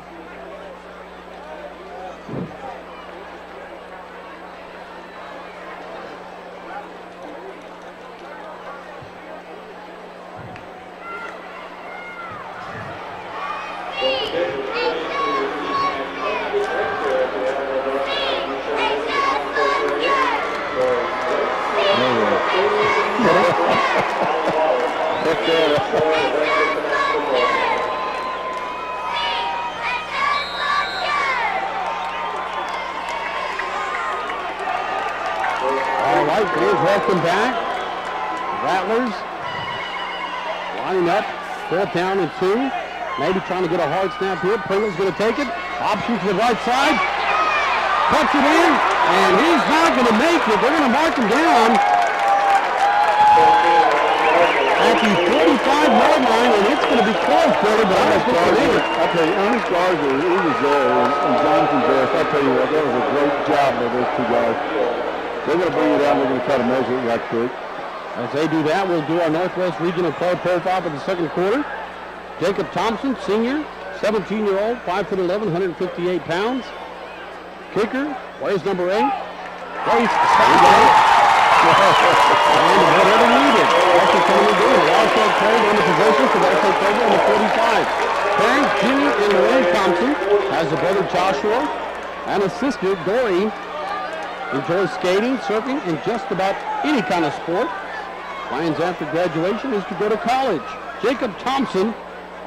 All right, here's welcome back. Rattlers lining up, 4th down and 2. Maybe trying to get a hard snap here. Pringle's going to take it. Option to the right side. Puts it in, and he's not going to make it. They're going to mark him down at the 45-yard line, and it's going to be close, Brother, but I'm going to put it in. I tell you, Ernest Garza, he was there, and Jonathan Best. I tell you what, that was a great job by those two guys. They're going to bring it out. They're going to try to measure it right quick. As they do that, we'll do our Northwest Regional Player Profile for the second quarter. Jacob Thompson, senior, 17-year-old, 5'11", 158 pounds. Kicker, weighs number 8. Weighs and whatever needed. That's what coming to do. Wildcat carried on the possession, so that'll take over on the 45. Parents Jimmy and Lorraine Thompson has a brother Joshua and a sister Dory. Enjoys skating, surfing, and just about any kind of sport. Plans after graduation is to go to college. Jacob Thompson,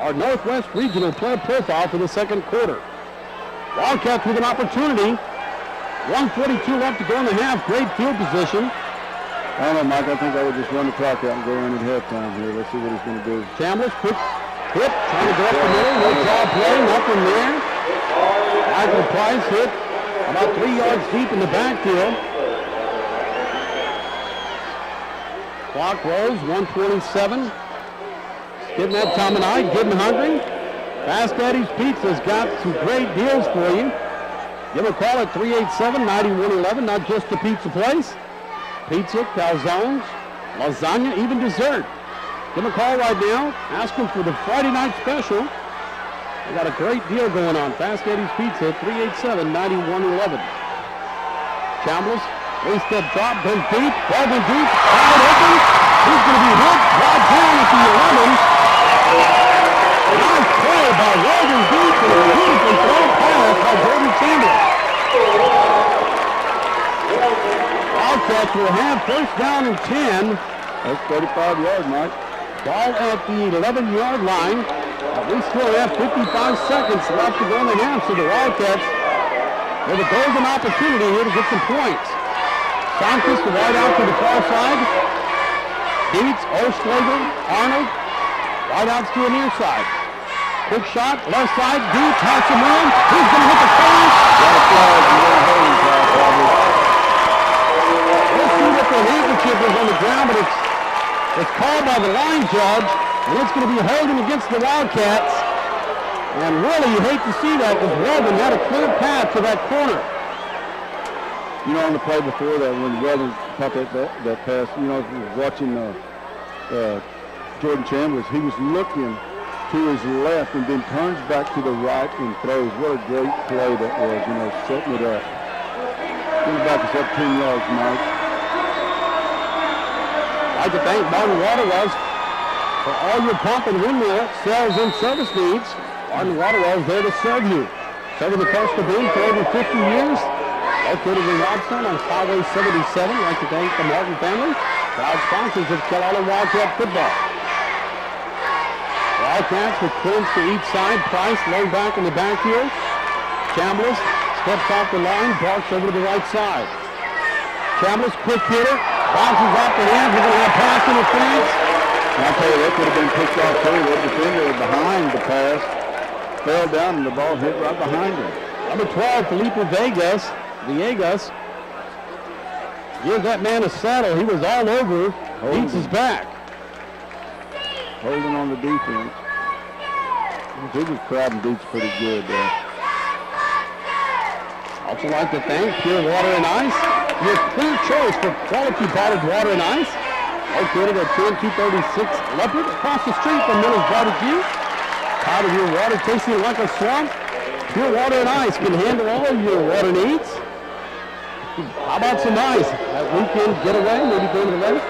our Northwest Regional Player Profile for the second quarter. Wildcats with an opportunity. 1:42 left to go in the half. Great field position. I don't know, Mike. I think I would just run the clock out and go in at halftime here. Let's see what he's going to do. Chambliss, quick hit, trying to go up the middle. No draw play, nothing there. Michael Price hit about 3 yards deep in the backfield. Clock rolls, 1:27. Getting that Tom and I, getting hungry. Fast Eddie's Pizza's got some great deals for you. Give a call at 387-9111, not just a pizza place. Pizza, calzones, lasagna, even dessert. Give them a call right now. Ask them for the Friday night special. We got a great deal going on. Fast Eddie's Pizza, 387-9111. Chambliss, three-step drop, goes deep, ball goes deep, wide open. He's going to be hit, brought down at the 11. Nice play by Logan Deep and a beautiful throw pass by Jordan Chambliss. Wildcats will have first down and 10. That's 35 yards, Mike. Ball at the 11-yard line. We still have 55 seconds left to go in the half, so the Wildcats have a golden opportunity here to get some points. Sanchez, the wide out to the far side. Dietz, Osterschlager, Arnold. Wide outs to the near side. Quick shot, left side, Dietz has some room. He's going to hit the flag. Let's see if the handkerchief is on the ground, but it's called by the line judge, and it's going to be holding against the Wildcats. And really, you hate to see that because Weldon had a clear path to that corner. You know, on the play before that, when Weldon caught that pass, you know, watching Jordan Chambliss, he was looking to his left and then turns back to the right and throws. What a great play that was, you know, setting it up. Getting back us up 10 yards, Mike. I'd like to thank Martin Waterwells for all your pump and windmill sales and service needs. Martin Waterwells there to serve you. Serving the coastal boom for over 50 years. Located in Robstown on Highway 77. I'd like to thank the Martin family, proud sponsors of Kellogg Wildcat football. Wildcats with twins to each side. Price low back in the backfield. Chambliss steps off the line, barks over to the right side. Chambliss, quick hitter, bounces off the hands. We're going to have pass interference. And I'll tell you, that could have been picked off too. The defender behind the pass fell down and the ball hit right behind him. Number 12, Felipe Villegas. Give that man a saddle. He was all over Dietz' back. Holding on the defense. Bigger crowd and beats pretty good there. Also like to thank Pure Water and Ice, your clear choice for quality bottled water and ice. Located at 10236 Leopard, across the street from Miller's Barbecue. Tired of your water tasting like a swamp? Pure Water and Ice can handle all of your water needs. How about some ice? That weekend getaway, maybe going to the lake?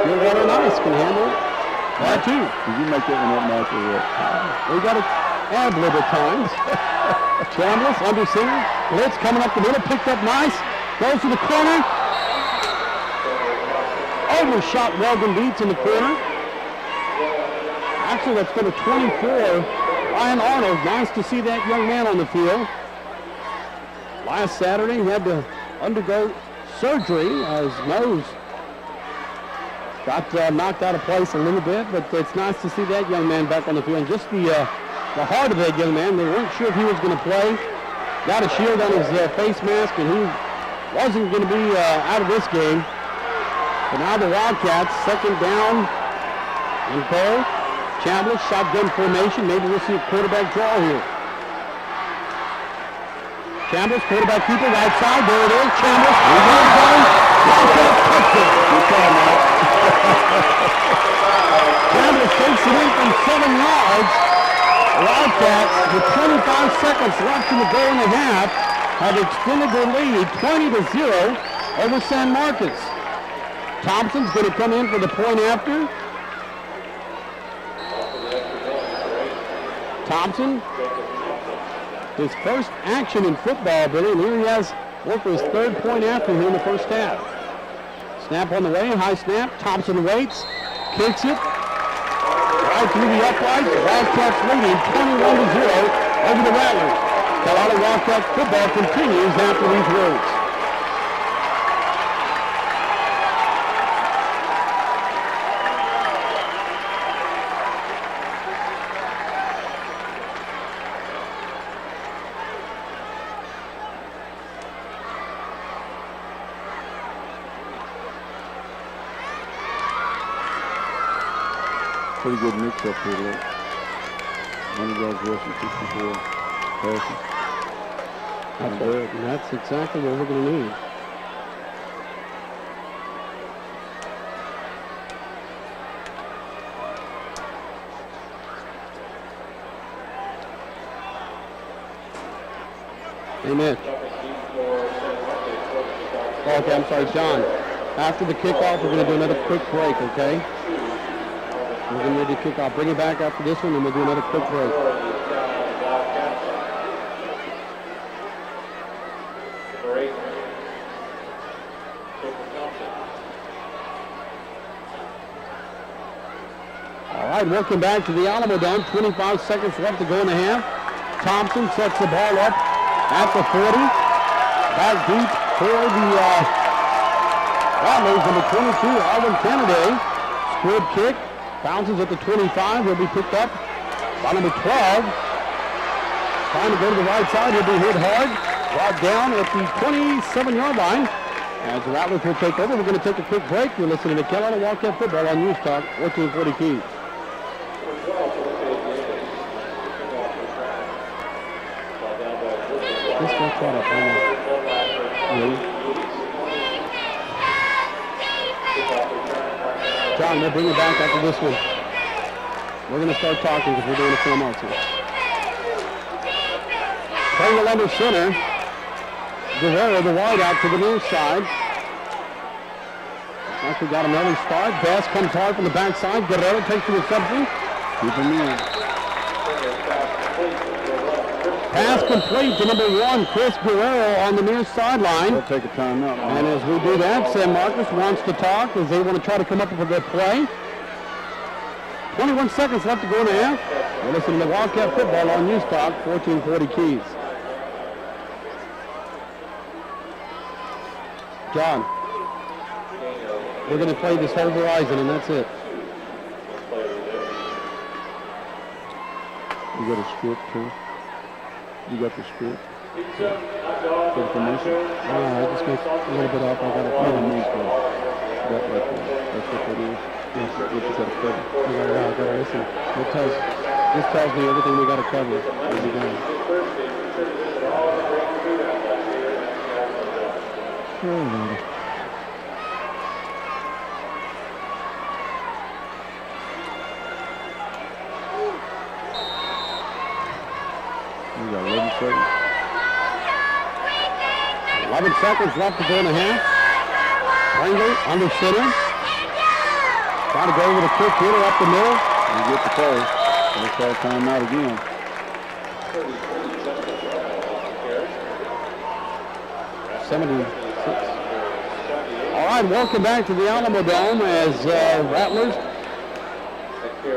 Pure Water and Ice can handle that too. Did you make that one up, Mike, or what? We got to ad lib at times. Chambliss, under center. Blitz coming up the middle, picked up nice. Goes to the corner. Overshot Weldon Beats in the corner. Actually, that's number 24, Ryan Arnold. Nice to see that young man on the field. Last Saturday, he had to undergo surgery. His nose got knocked out of place a little bit, but it's nice to see that young man back on the field. And just the heart of that young man. They weren't sure if he was going to play. Got a shield on his face mask, and he wasn't going to be out of this game. But now the Wildcats, second down and goal. Chambliss, shotgun formation. Maybe we'll see a quarterback draw here. Chambliss, quarterback keeper, right side. There it is. Chambliss. Wildcat touchdown. Good call, Mike. Chambliss takes it in from 7 yards. Wildcats, with 25 seconds left in the goal and a half, have extended their lead 20-0 over San Marcos. Thompson's going to come in for the point after. Thompson, his first action in football, Billy, and here he has worked for his third point after here in the first half. Snap on the way, high snap. Thompson waits, kicks it. Right through the uprights, Wildcats leading 21-0 over the Rattlers. Carolina Wildcats football continues after these words. Pretty good mix up here, look. One of those Wilson 64 passes. That's exactly what we're going to need. Hey, Mitch. Okay, I'm sorry, John. After the kickoff, we're going to do another quick break, okay? We're getting ready to kick off. Bring it back after this one, and we'll do another quick break. All right, welcome back to the Alamo Dome. 25 seconds left to go in the half. Thompson sets the ball up at the 40. Back deep for the Rattlers, number 22, Alvin Kennedy. Squib kick. Bounces at the 25. He'll be picked up by number 12. Trying to go to the right side. He'll be hit hard. Brought down at the 27-yard line. As the Rattlers will take over, we're going to take a quick break. You're listening to Carolina Wildcat Football on News Talk 1440 Keys. This got caught up on John, we'll bring it back after this one. We're going to start talking because we're doing a film also. Playing the under center. Guerrero, the wide out to the near side. Like we got another start. Bass comes hard from the backside. Guerrero takes the reception. Keep him in. Pass complete to number 1, Chris Guerrero on the near sideline. We'll take a timeout. And as we do that, San Marcos wants to talk as they want to try to come up with a play. 21 seconds left to go in the half. You're listening to Wildcat Football on News Talk 1440 Keys. John, we're going to play this whole Verizon, and that's it. You got a script too? You got the script? For the commission? I just make a little bit up. I got to Oh, the news stuff. That right there. That's what that is. Yes, What you got to cover. I got to listen. It tells This tells me everything we got to cover is done. Oh, Lord. We got 11 seconds. 11 seconds left to go in the half. Pringle under center. Trying to go with a quick hitter up the middle. We get the call. We'll call timeout again. 76. All right, welcome back to the Alamo Dome as Rattlers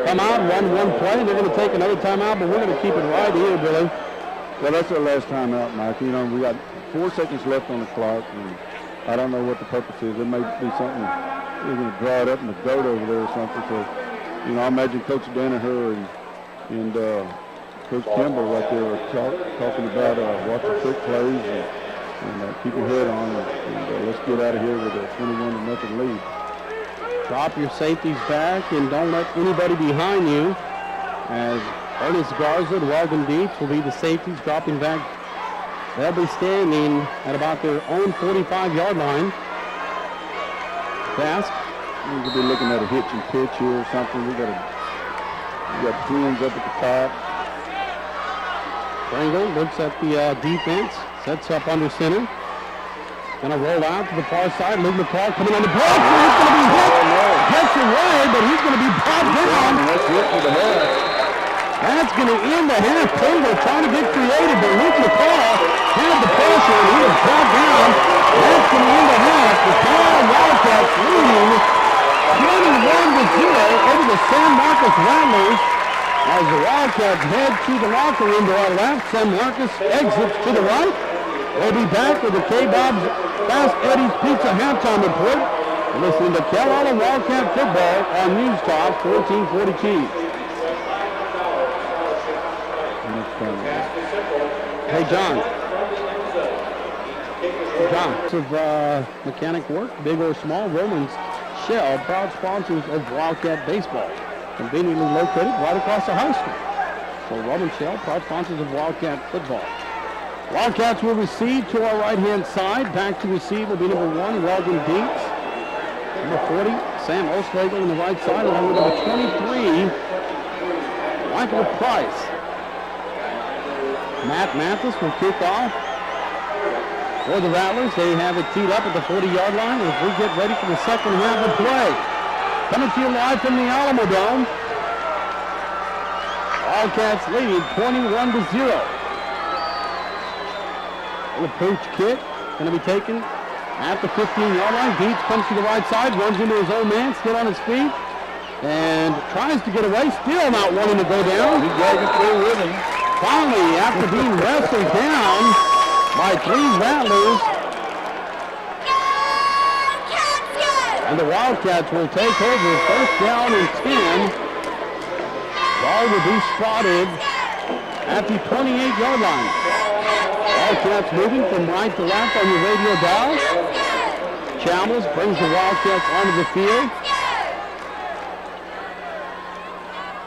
come out, run one play. They're going to take another timeout, but we're going to keep it right here, Billy. Well, that's our last timeout, Mike. You know, we got 4 seconds left on the clock, and I don't know what the purpose is. It may be something, we're going to draw it up in the dirt over there or something. So, you know, I imagine Coach Danaher and Coach Kimball right there are talking about watching quick plays and keep your head on and let's get out of here with a 21-0 lead. Drop your safeties back and don't let anybody behind you as Ernest Garza and Weldon Dietz will be the safeties dropping back. They'll be standing at about their own 45-yard line. Pass. We could be looking at a hitch and pitch here or something. We got twins up at the top. Pringle looks at the defense, sets up under center. Gonna roll out to the far side. Luke McCall coming on the block. He's gonna be hit. Gets away, but he's gonna be popped down. That's it for the half. That's gonna end the half. Pringle trying to get creative, but Luke McCall had the pressure and he was popped down. That's gonna end the half. The Carolina Wildcats leading 21-0 over the San Marcos Rattlers. As the Wildcats head to the locker room to our left, San Marcos exits to the right. We'll be back with the K-Bob's Fast Eddie's Pizza halftime report. You're listening to Carolina Wildcat football on News Talk 1440 Hey, John. Of mechanic work, big or small, Romans Shell, proud sponsors of Wildcat baseball. Conveniently located right across the high school. So Roman Shell, proud sponsors of Wildcat football. Wildcats will receive to our right-hand side. Back to receive will be number 1, Weldon Dietz. Number 40, Sam Oslegel on the right side, along with number 23, Michael Price. Matt Mathis will kick off for the Rattlers. They have it teed up at the 40-yard line as we get ready for the second half of play. Coming to you live from the Alamo Dome. Wildcats lead 21-0. The pooch kick going to be taken at the 15-yard line. Dietz comes to the right side, runs into his own man, still on his feet, and tries to get away, still not wanting to go down. He dragged it through with him. Finally, after being wrestled down by 3 Rattlers, and the Wildcats will take over first down and 10. Ball will be spotted at the 28-yard line. Wildcats moving from right to left on your radio dial. Chalmers brings the Wildcats onto the field.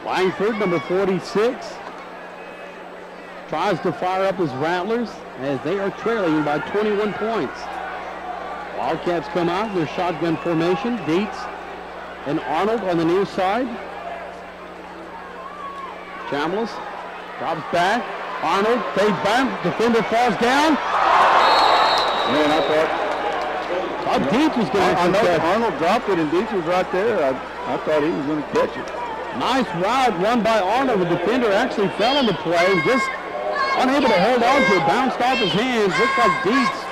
Langford, number 46, tries to fire up his Rattlers as they are trailing by 21 points. Wildcats come out in their shotgun formation. Dietz and Arnold on the near side. Chambliss drops back. Arnold fades back. Defender falls down. Man, I thought Dietz was going to catch. Arnold dropped it and Dietz was right there. I thought he was going to catch it. Nice route run by Arnold. The defender actually fell on the play. Just unable to hold on to it. Bounced off his hands. Looked like Dietz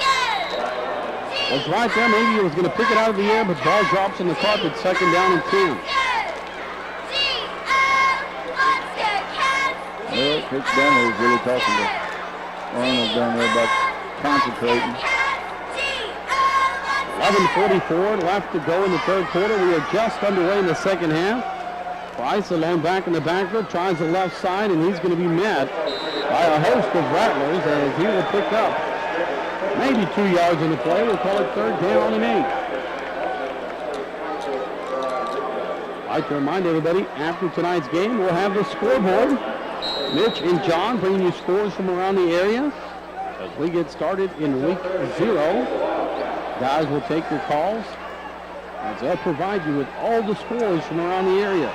was right there. Maybe he was going to pick it out of the air, but ball drops on the carpet. Second down and 10. Well, Coach Danaher was really talking to Arnold down there about concentrating. 11:44 left to go in the third quarter. We are just underway in the second half. Price alone back in the backfield, tries the left side, and he's going to be met by a host of Rattlers as he will pick up maybe 2 yards in the play. We'll call it third down and 8. I'd like to remind everybody, after tonight's game, we'll have the scoreboard. Mitch and John bringing you scores from around the area. As we get started in week 0, guys will take your calls as they'll provide you with all the scores from around the area.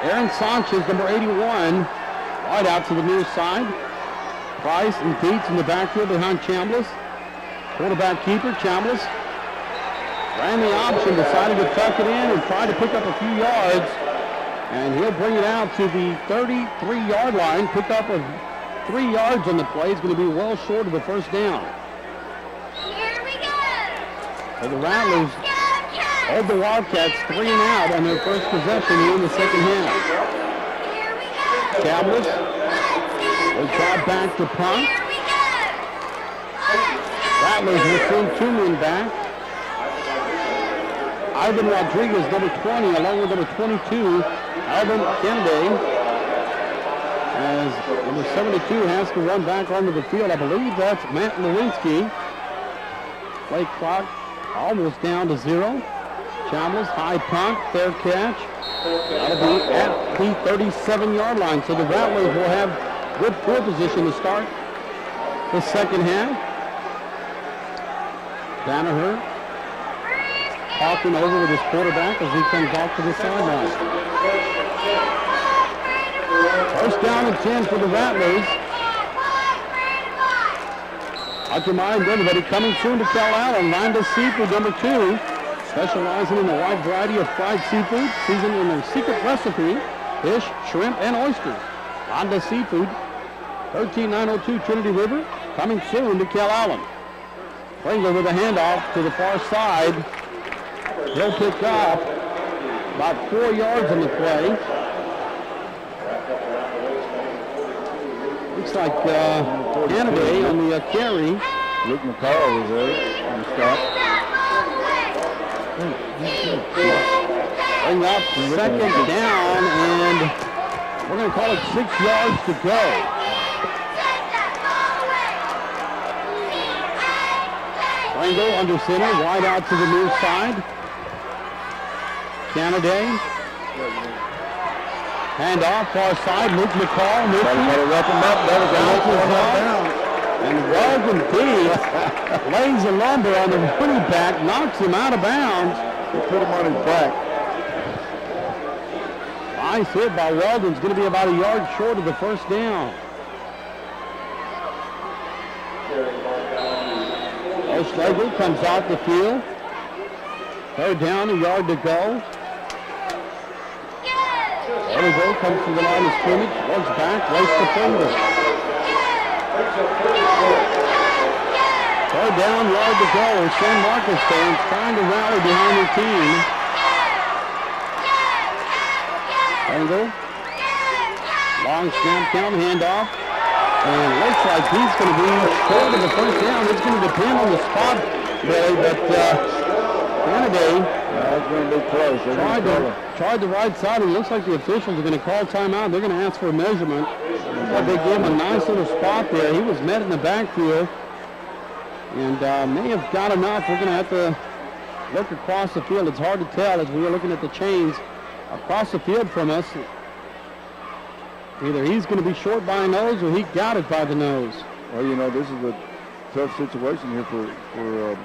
Aaron Sanchez, number 81, wide out to the near side. Price and Dietz in the backfield behind Chambliss. Quarterback keeper, Chambliss. Ran the option, decided to tuck it in and try to pick up a few yards. And he'll bring it out to the 33-yard line. Pick up of 3 yards on the play. It's going to be well short of the first down. Here we go. So the Rattlers hold the Wildcats 3 and out on their first possession here in the second half. Here we go. Chambliss Let's will drop back to punt. Here we go. Rattlers will send 2 men back. Ivan Rodriguez, number 20, along with number 22, Alvin Kennedy. As number 72 has to run back onto the field. I believe that's Matt Lewinsky. Play clock almost down to 0. Chambliss, high punt, fair catch. That'll be at the 37-yard line. So the Rattlers will have good field position to start the second half. Danaher talking over with his quarterback as he comes off to the sideline. First down and 10 for the Rattlers. I'd remind everybody, coming soon to Cal Allen, Landa Seafood, number 2, specializing in a wide variety of fried seafood, seasoned in their secret recipe, fish, shrimp, and oysters. Landa Seafood, 13902 Trinity River, coming soon to Cal Allen. Pringle with a handoff to the far side. He'll pick up about 4 yards on the play. Looks like Kennedy on the carry. Luke McCall was there on the stop. Bring up second down, and we're going to call it 6 yards to go. Pringle under center, wide out to the near side. Kennedy. Hand off, far side, Luke McCall. Better wrap him up. That was a And Weldon Dietz lays a lumber on the running back, knocks him out of bounds. He put him on his back. Nice hit by Weldon. It's going to be about a yard short of the first down. O'Schlegel comes out the field. Third down, a yard to go. Odegaard comes to the line of scrimmage, runs back, race to Pringle. Third down, yard to go. San Marcos fans trying to rally behind their team. Pringle. Long snap count, handoff. And it looks like he's going to be short of the first down. It's going to depend on the spot, Billy, but Kennedy That's going to be close. tried the right side, and it looks like the officials are going to call timeout. They're going to ask for a measurement. But they gave him a nice little spot there. He was met in the backfield and may have got enough. We're going to have to look across the field. It's hard to tell as we are looking at the chains across the field from us. Either he's going to be short by a nose or he got it by the nose. Well, you know, this is a tough situation here for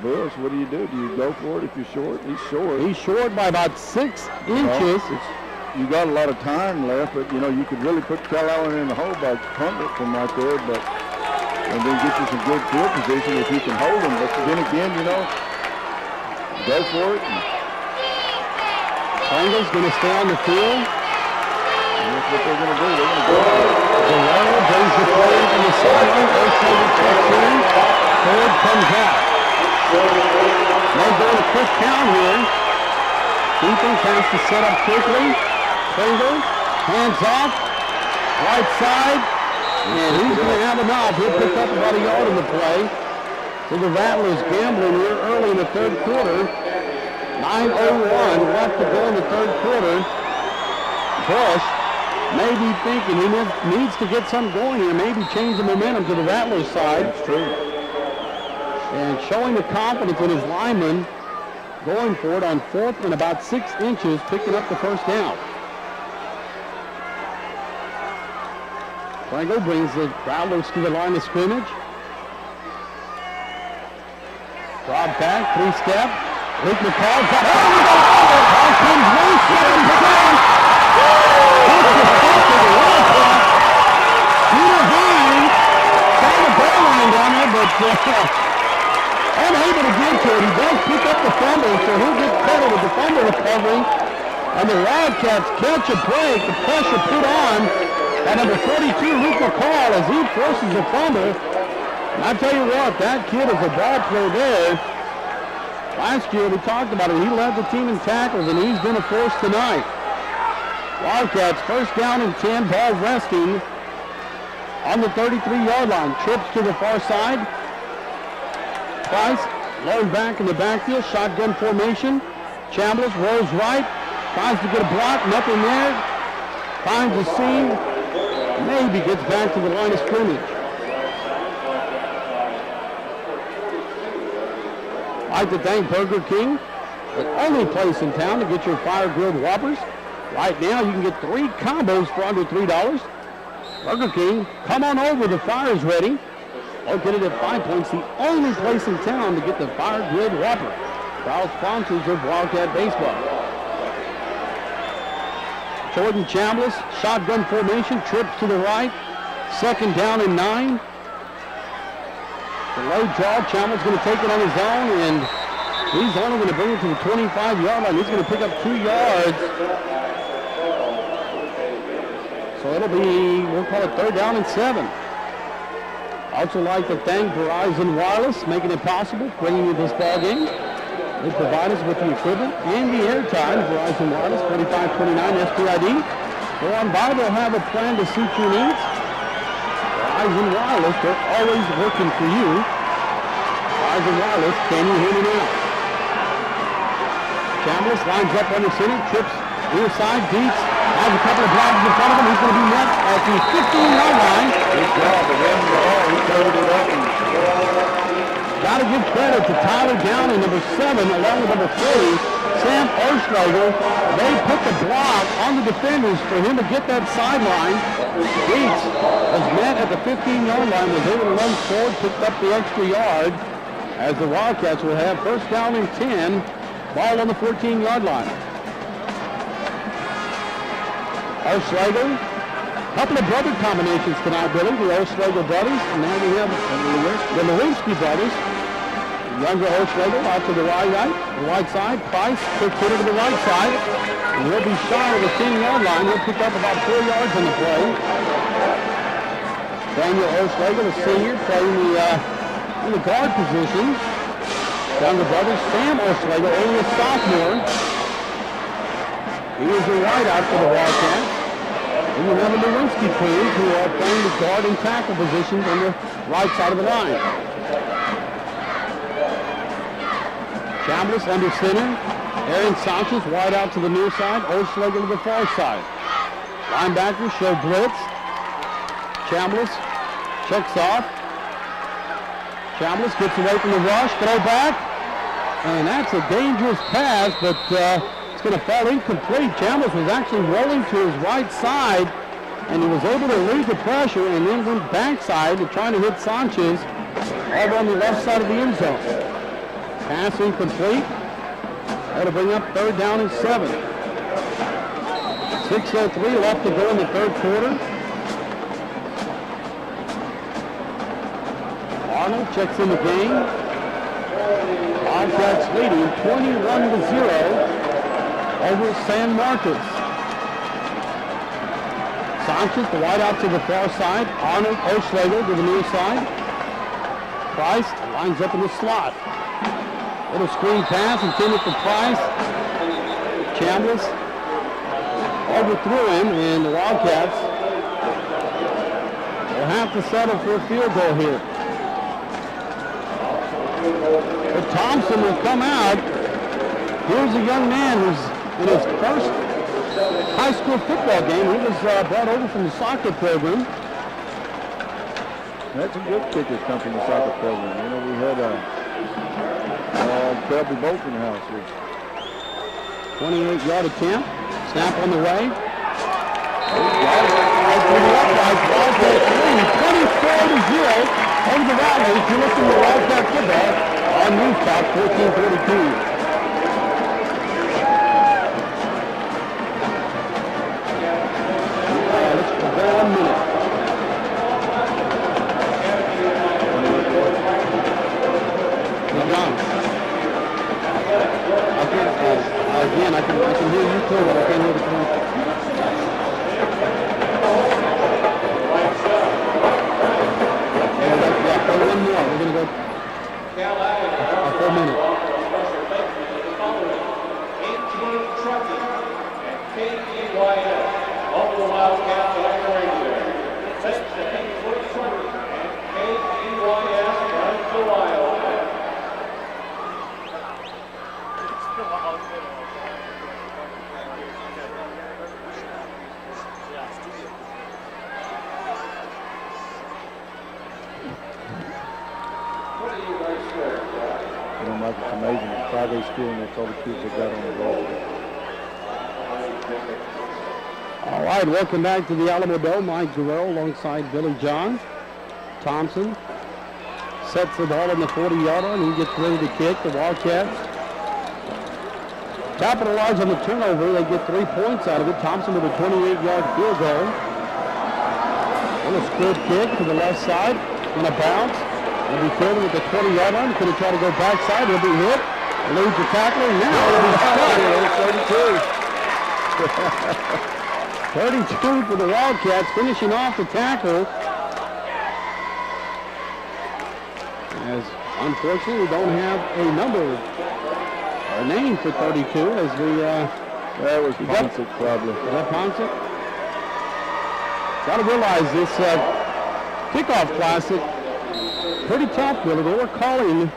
Bush. What do? Do you go for it if you're short? He's short. He's short by about 6 inches. You got a lot of time left, but, you know, you could really put Cal Allen in the hole by punting it from right there, and then get you some good field position if you can hold him. But then again, you know, go for it. Pringle's going to stay on the field. And that's what they're going to do. They're going to go. Guerrero brings the play from the sideline. O'Shea checks in. Ford comes out. They're going a quick count here. Defense has to set up quickly. Pringle, hands off, right side, and he's going to have enough. He'll pick up about a yard on the play. So the Rattlers gambling here early in the third quarter. 9:01 left to go in the third quarter. Bush may be thinking he needs to get something going here, maybe change the momentum to the Rattlers side. That's true. And showing the confidence in his linemen going for it on 4th and about 6 inches, picking up the first down. Franco brings the Growlers to the line of scrimmage. Drop back, 3-step. Luke McCall. Ball comes loose. Peter Hines found the ball line down there, but unable to get to it. He does pick up the fumble, so he'll get credit with the fumble recovery. And the Wildcats catch a break. The pressure put on by number 42, Luke McCall, as he forces a fumble. And I tell you what, that kid is a ball player there. Last year we talked about it. He led the team in tackles, and he's been a force tonight. Wildcats first down and 10, ball resting on the 33-yard line. Trips to the far side. Price low back in the backfield, shotgun formation. Chambliss rolls right, tries to get a block, nothing there. Finds a seam, maybe gets back to the line of scrimmage. I'd like to thank Burger King, the only place in town to get your fire-grilled Whoppers. Right now, you can get 3 combos for under $3. Burger King, come on over, the fire's ready. Located at 5 Points, the only place in town to get the fire-grilled Whopper. Proud sponsors of Wildcat Baseball. Jordan Chambliss, shotgun formation, trips to the right. Second down and 9. The low draw, Chambliss going to take it on his own, and he's only going to bring it to the 25-yard line. He's going to pick up 2 yards. So it'll be, we'll call it 3rd down and 7. Also like to thank Verizon Wireless, making it possible, bringing you this ball game. They provide us with the equipment and the airtime. Verizon Wireless, 4529 SPID. Go on by, they'll have a plan to suit your needs. Verizon Wireless, they're always working for you. Verizon Wireless, can you hear me now? Chambliss lines up under center, trips near side, Dietz has a couple of blocks in front of him. He's going to be met at the 15-yard line. Good job of him. He covered it up. Got to give credit to Tyler Downey, number 7, along with number 40, Sam Oerschlager. They put the block on the defenders for him to get that sideline. Dietz was met at the 15-yard line, was able to run forward, picked up the extra yard, as the Wildcats will have 1st down and 10, ball on the 14-yard line. Oerschlager, couple of brother combinations tonight, Billy. The Oerschlager brothers, and now we have the Lewinsky brothers. Younger Oerschlager out to the right side. Price, quick hitter to the right side. And he'll be shy of the 10-yard line. He'll pick up about 4 yards on the play. Daniel Oerschlager, the senior, playing in the guard position. Younger brothers, Sam Oerschlager, only a sophomore. He is the wideout for the Wildcats. And you have the Lewinsky twins who are playing the guard and tackle positions on the right side of the line. Chambliss under center. Aaron Sanchez wide out to the near side. Oerschlager to the far side. Linebackers show blitz. Chambliss checks off. Chambliss gets away from the rush. Throw back. And that's a dangerous pass, but it's going to fall incomplete. Chambliss was actually rolling to his right side, and he was able to lead the pressure and then went backside to try to hit Sanchez over on the left side of the end zone. Pass incomplete. That'll bring up 3rd down and 7. 6:03 left to go in the 3rd quarter. Arnold checks in the game. Wildcats leading 21-0 over San Marcos. Sanchez, the wide out to the far side. Arnold, Oerschlager to the near side. Price lines up in the slot. Little screen pass intended for Price. Chambliss overthrew him, and the Wildcats will have to settle for a field goal here. But Thompson will come out. Here's a young man who's in his first high school football game. He was brought over from the soccer program. That's a good kickers come from the soccer program. You know, we had Shelby both in the house here. 28-yard attempt. Snap on the way. Wildcat 24-0 over the Rattlers. You're listening to Wildcat football on News Talk 1442. Let's go 1 minute. John. Again, I can hear you too, but I can't hear the phone. Yeah, for 1 more. We're going to go a full minute. Antelope Trucking and KEYS. All the Wildcats on the radio. That's the Antelope Trucking and KEYS running the Wildcats. Mike, it's amazing. It's Friday school and that's all the kids they got on the roll. All right, welcome back to the Alamo Dome. Mike Guerrero alongside Billy John. Thompson sets the ball on the 40-yard line. He gets ready to kick. The Wildcats capitalize on the turnover. They get 3 points out of it. Thompson with a 28-yard field goal. And a squib kick to the left side. And a bounce. He'll be fielding at the 20-yard line. He's going to try to go backside. He'll be hit. Eludes the tackler. Now he'll be stuck. 32 for the Wildcats, finishing off the tackle. As unfortunately we don't have a number or name for 32 as we That was Ponsic probably. Is that Ponsic? Got to realize this kickoff classic pretty tough, Billy. They were calling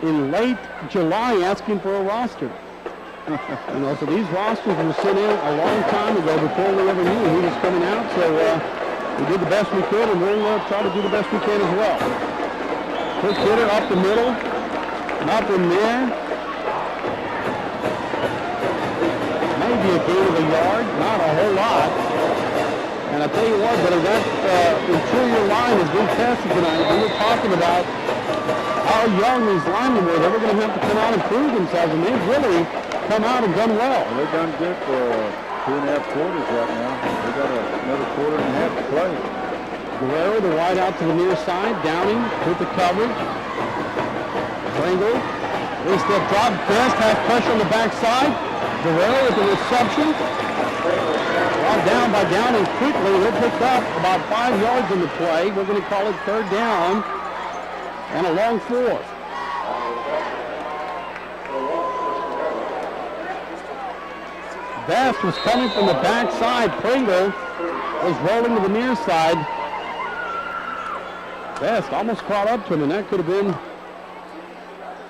in late July asking for a roster. You know, so these rosters were sent in a long time ago before we ever knew he was coming out. So we did the best we could, and we'll try to do the best we can as well. Quick hitter up the middle. Nothing there. Maybe a gain of a yard. Not a whole lot. And I tell you what, but that interior line has been tested tonight. We were talking about how young these linemen were. They were going to have to come out and prove themselves, and they've really come out and done well. They've done good for 2.5 quarters right now. They got another quarter and a half to play. Guerrero, the wide out to the near side. Downing with the coverage. Pringle. Three-step drop. Best has pressure on the backside. Guerrero with the reception. Brought down by Downing quickly. He'll pick up about 5 yards in the play. We're going to call it third down and a long 4. Best was coming from the backside. Pringle was rolling to the near side. Best almost caught up to him, and that could have been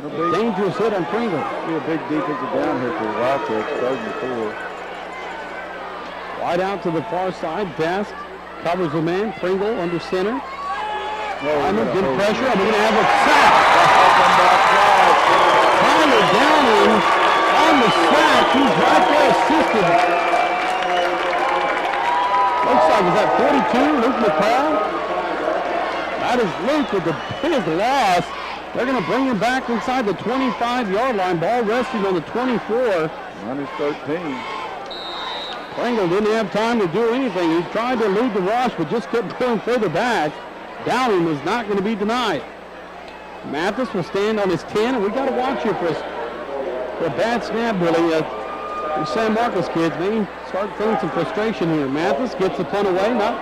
a dangerous hit on Pringle. Be a big defensive down here for the Wildcats, 3rd and 4. Wide out to the far side. Best covers the man. Pringle under center. Hyman, good pressure, and we're going to have a sack. Tyler Downing on the sack. He's right there assisted. Looks like, is that 42, Luke McCall? That is Luke with the big loss. They're going to bring him back inside the 25-yard line. Ball resting on the 24. Minus 13. Pringle didn't have time to do anything. He tried to elude the rush, but just kept going further back. Downing was not going to be denied. Mathis will stand on his 10, and we got to watch here for a bad snap, Billy. The San Marcos kids may start feeling some frustration here. Mathis gets the punt away, not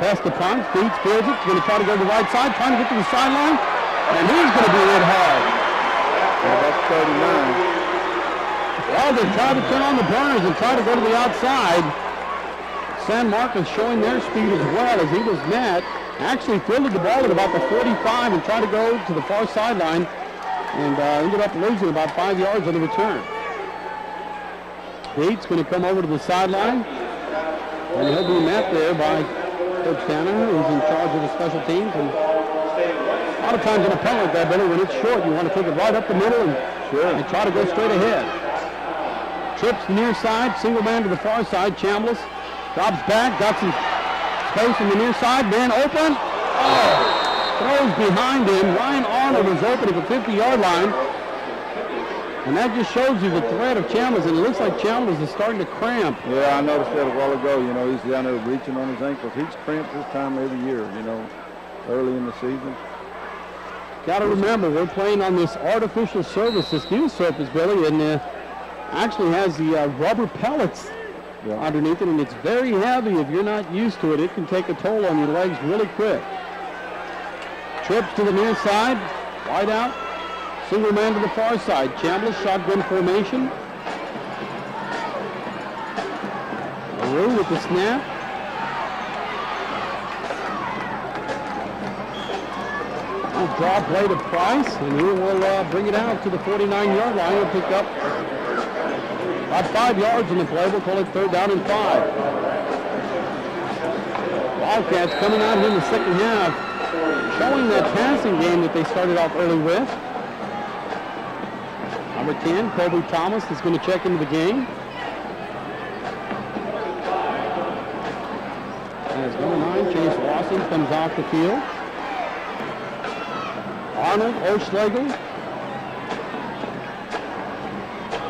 past the punt, feeds, fields it. He's going to try to go to the right side, trying to get to the sideline, and he's going to be hit hard. That's 39. Well, they tried to turn on the burners and try to go to the outside. San Marcos showing their speed as well as he was met. Actually fielded the ball at about the 45 and tried to go to the far sideline and ended up losing about 5 yards on the return. Bates going to come over to the sideline, and he'll be met there by Coach Tanner, who's in charge of the special teams. And lot of times in a penalty like that, Billy, when it's short, you want to take it right up the middle and, and try to go straight ahead. Trips near side, single man to the far side. Chambliss drops back, got some space on the near side, man open. Oh, throws behind him. Ryan Arnold is open at the 50-yard line. And that just shows you the threat of Chambliss, and it looks like Chambliss is starting to cramp. Yeah, I noticed that a while ago. You know, he's down there reaching on his ankles. He's cramped this time every year, you know, early in the season. Got to remember, we're playing on this artificial surface, this new surface, Billy, and actually has the rubber pellets underneath it, and it's very heavy. If you're not used to it, it can take a toll on your legs really quick. Trips to the near side, wide out, single man to the far side. Chambliss, shotgun formation. LaRue with the snap. Draw play to Price, and he will bring it out to the 49-yard line. He'll pick up about 5 yards in the play. We'll call it 3rd down and 5. Wildcats coming out here in the second half, showing that passing game that they started off early with. Number 10, Kobe Thomas, is going to check into the game. As number 9, Chase Lawson, comes off the field. Arnold, O'Schlegel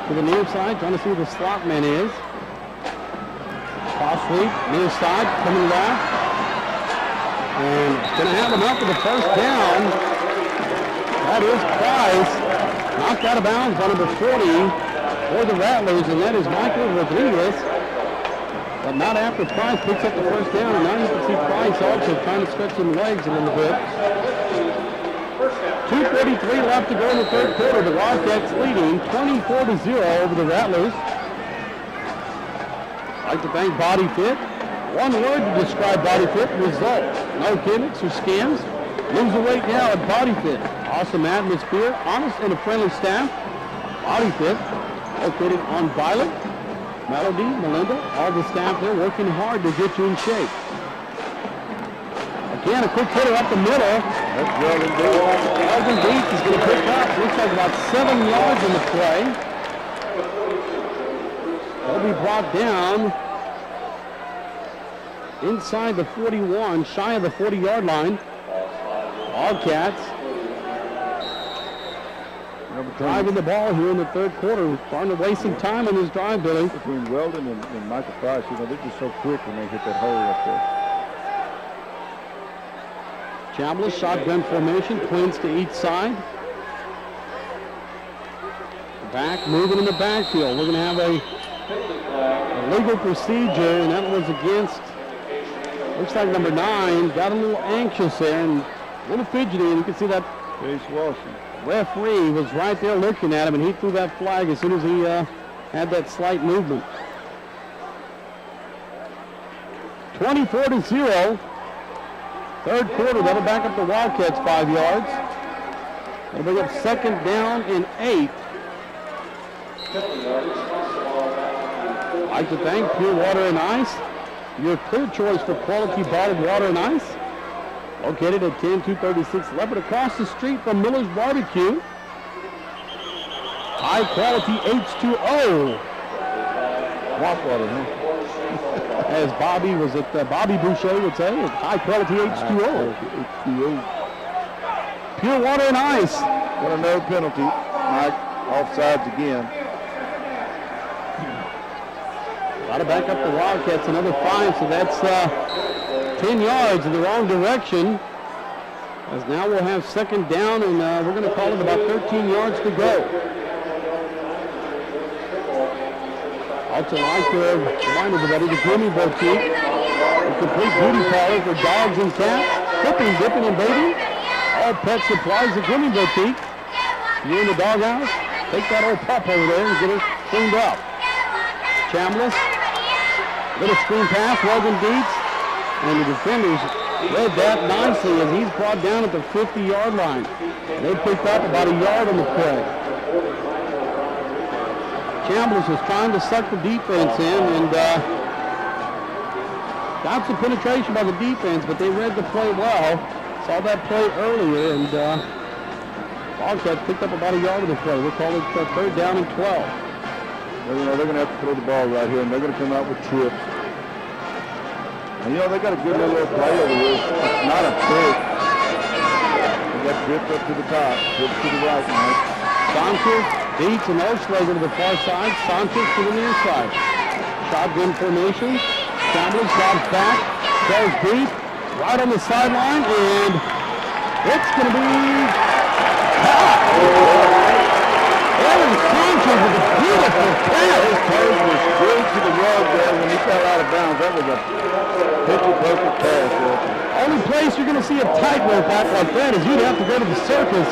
to the near side, trying to see who the slot man is. Cross sweep, near side, coming left. And going to have him up for the 1st down. That is Price. Knocked out of bounds by number 40 for the Rattlers, and that is Michael Rodriguez. But not after Price picks up the 1st down. And now you can see Price also trying to stretch some legs a little bit. 2:43 left to go in the 3rd quarter. The Wildcats leading 24-0 over the Rattlers. I'd like to thank Body Fit. One word to describe Body Fit: results. No gimmicks or scams. Lose the weight now at Body Fit. Awesome atmosphere, honest and a friendly staff. Body Fit, located on Violet, Melody, Melinda, all the staff there working hard to get you in shape. Again, a quick hitter up the middle. That's Weldon Dietz. Weldon Dietz is going to pick up, looks like about 7 yards in the play. He'll be brought down inside the 41, shy of the 40-yard line. Wildcats driving the ball here in the 3rd quarter. Starting to waste some time on this drive, Billy. Between Weldon and Michael Price, you know, they're just so quick when they hit that hole up there. Chambliss, shotgun formation, twins to each side. Back, moving in the backfield. We're going to have a legal procedure, and that was against, looks like number 9. Got a little anxious there and a little fidgety, and you can see that Chase Lawson. Referee was right there looking at him, and he threw that flag as soon as he had that slight movement. 24-0. 3rd quarter, that'll back up the Wildcats 5 yards. That'll bring up 2nd down and 8. I'd like to thank Pure Water and Ice, your clear choice for quality bottled water and ice. Located at 10236 Leopard, across the street from Miller's Barbecue. High quality H2O. Swamp water, huh? As Bobby Boucher would say, it's high quality H2O. H2O. Pure Water and Ice. Got another penalty. Mike, offsides again. Got to back up the Wildcats another 5, so that's 10 yards in the wrong direction. As now we'll have 2nd down, and we're going to call it about 13 yards to go. Also like to remind everybody, the Grooming Boutique, a complete beauty parlor for dogs and cats, clipping, dipping, and baiting. All pet supplies, the Grooming Boutique. You're in the doghouse, take that old pup over there and get it cleaned up. Chambliss, little screen pass, Weldon Dietz, and the defenders read that nicely as he's brought down at the 50-yard line. They picked up about a yard on the play. Chambliss was trying to suck the defense in and got some penetration by the defense, but they read the play well. Saw that play earlier, and Wildcats picked up about a yard of the play. We'll call it third down and 12. Well, you know, they're going to have to throw the ball right here, and they're going to come out with trips. And, you know, they got a good little play over here. It's not a pick. They got trips up to the top, trips to the right, Mike. Sanchez beats and Oschlager to the far side. Sanchez to the near side. Shotgun formation. Chambliss drops back, goes deep, right on the sideline, and it's going to be Aaron Sanchez with a beautiful pass. His toes were screwed to the rug there when he fell out of bounds. That was a picture-perfect pass, Wilson. Only place you're going to see a tightrope act like that is you'd have to go to the circus.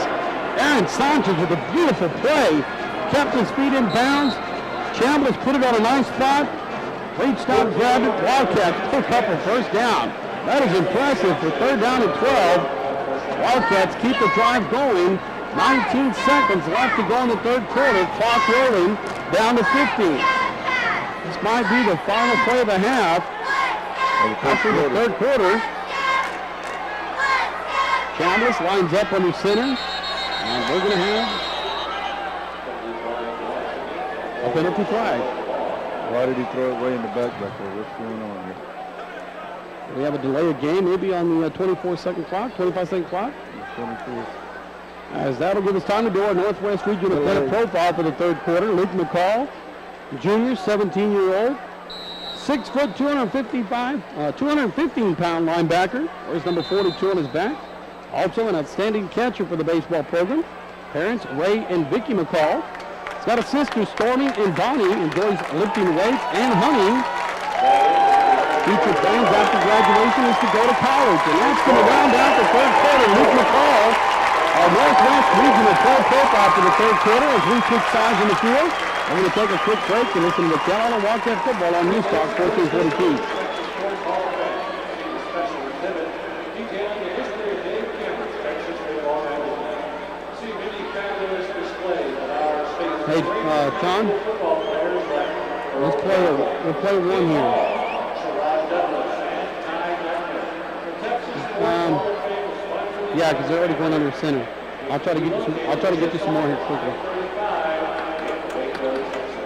Aaron Sanchez with a beautiful play. Kept his feet in bounds. Chambliss put it on a nice spot. Reached out, grabbed it. Wildcats pick up a first down. That is impressive for third down and 12. Wildcats keep the drive going. 19 seconds left to go in the third quarter. Clock rolling down to 15. This might be the final play of the half. After the third quarter, Chambliss lines up under center, and we're going to have a penalty flag. Why did he throw it way in the back there? What's going on here? We have a delay of game, maybe on the 24-second clock, 25-second clock. 24. As that'll give us time to do our Northwest Regional player profile for the third quarter. Luke McCall, junior, 17-year-old, 6 foot, 215-pound linebacker. Wears number 42 on his back. Also an outstanding catcher for the baseball program. Parents Ray and Vicky McCall. He's got a sister, Stormy and Bonnie, enjoys lifting weights and hunting. Future plans after graduation is to go to college, and that's going to round out the third quarter. Luke McCall, our Northwest Regional player profile for the third quarter as we pick sides in the field. We're going to take a quick break and listen to the Carolina Wildcat football on News Talk 1440 Keys. Detailing the history of Dave Cameron's Texas football magazine. See many fabulous displays at our state. Hey, John, Football players like we'll play one here. Sherrod Douglas and Ty Duncan. The Texas Hall of Fame was sponsored Yeah, because they're already going under center. I'll try to get you some more here quickly. 35 in Waco, Texas.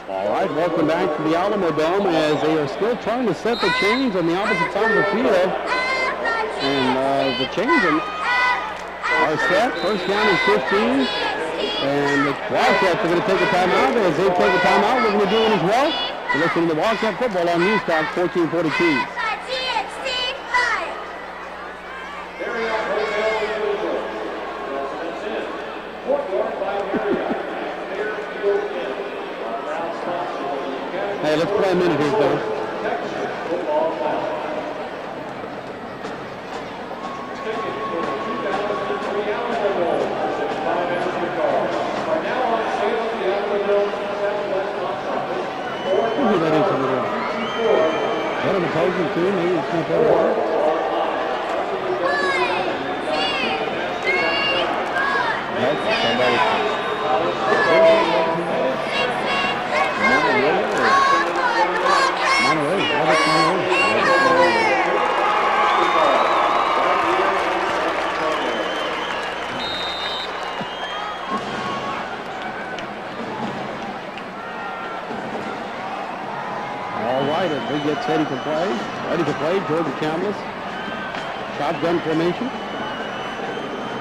All right, welcome back to the Alamo Dome as they are still trying to set the chains on the opposite side of the field. And the chains are set. First down and 15. And the Wildcats are going to take a timeout. As they take a timeout, we're going to do it as well. You're listening to Wildcat Football on News Talk 1440 Keys. Marriott Hotel Individual. Residence Inn. Courtyard by Marriott. Fairfield Inn. Our proud sponsor of the Academy Hey, let's play a minute here, Bill. Texas Football Classic. Tickets for the 2003 Alamo Bowl versus 5 Energy Cars are now on sale at the Alamo Dome Southwest Box Office. Or Who that is over there? Is that an opposing team? Maybe it's not that hard. That's somebody. Monterey. Robert Monterey. All right, as we get ready for play, Jordan Chambliss. Shotgun formation.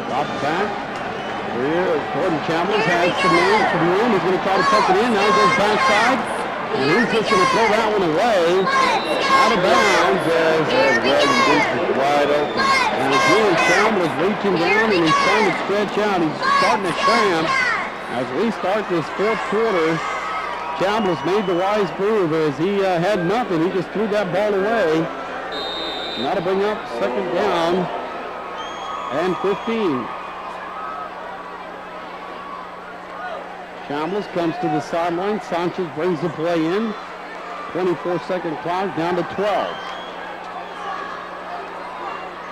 Drops back. Here, Jordan Chambliss has some room. He's going to try to tuck it in. Now he goes backside. And he's just going to throw that one away. Out of bounds as Dragon Beach is wide open. and again, Chambliss reaching down and he's trying to stretch out. He's starting to cramp. As we start this fourth quarter, Chambliss made the wise move as he had nothing. He just threw that ball away. Now to bring up second down and 15. Chambliss comes to the sideline. Sanchez brings the play in. 24-second clock down to 12.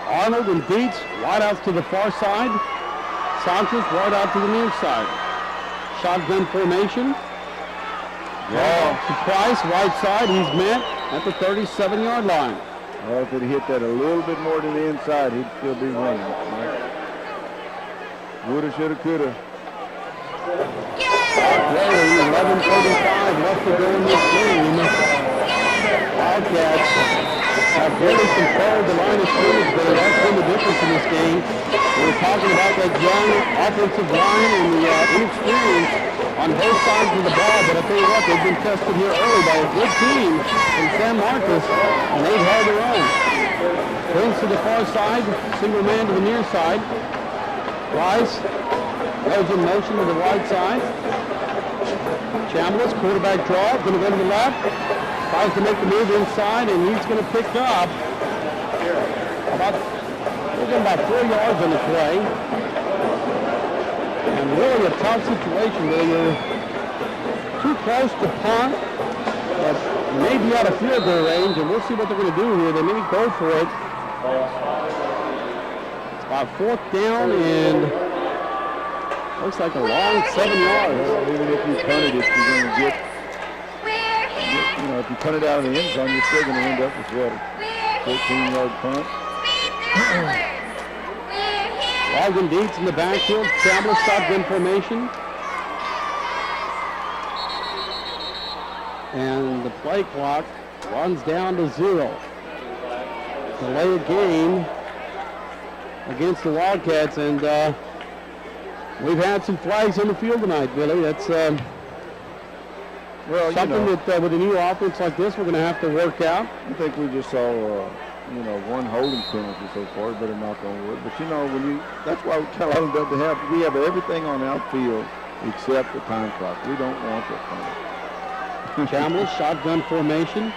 Arnold and Dietz wide outs to the far side. Sanchez wide out to the near side. Shotgun formation. To Price, right side. He's met at the 37-yard line. Well, if it hit that a little bit more to the inside, he'd still be running. Woulda, shoulda, coulda. Rolling, 11:35 left to go in this game. Wildcats have really controlled the line of scrimmage, but that's been the difference in this game. We were talking about that young offensive line and the inexperience on both sides of the ball, but I tell you what, they've been tested here early by a good team in San Marcos, and they've held their own. Brings to the far side, single man to the near side. Rice goes in motion to the right side. Chambliss, quarterback draw, going to go to the left. Tries to make the move inside, and he's going to pick up about 4 yards on the play. And really a tough situation where you're too close to punt, but maybe out of field goal range, and we'll see what they're going to do here. They may go for it. It's about 4th down, and looks like a long 7 yards. Well, even if you punted it, you're going to get, if you punt it out of the end zone, you're still going to end up with what, a 14-yard punt? Logan Dietz in the backfield. Chambliss shotgun formation. And the play clock runs down to 0. Delay a game against the Wildcats, and we've had some flags on the field tonight, Billy. That's something that with a new offense like this, we're going to have to work out. I think we just saw, one holding penalty so far. Better knock on wood. But that's why Carolina doesn't have. We have everything on outfield except the time clock. We don't want that thing. Chambliss, shotgun formation.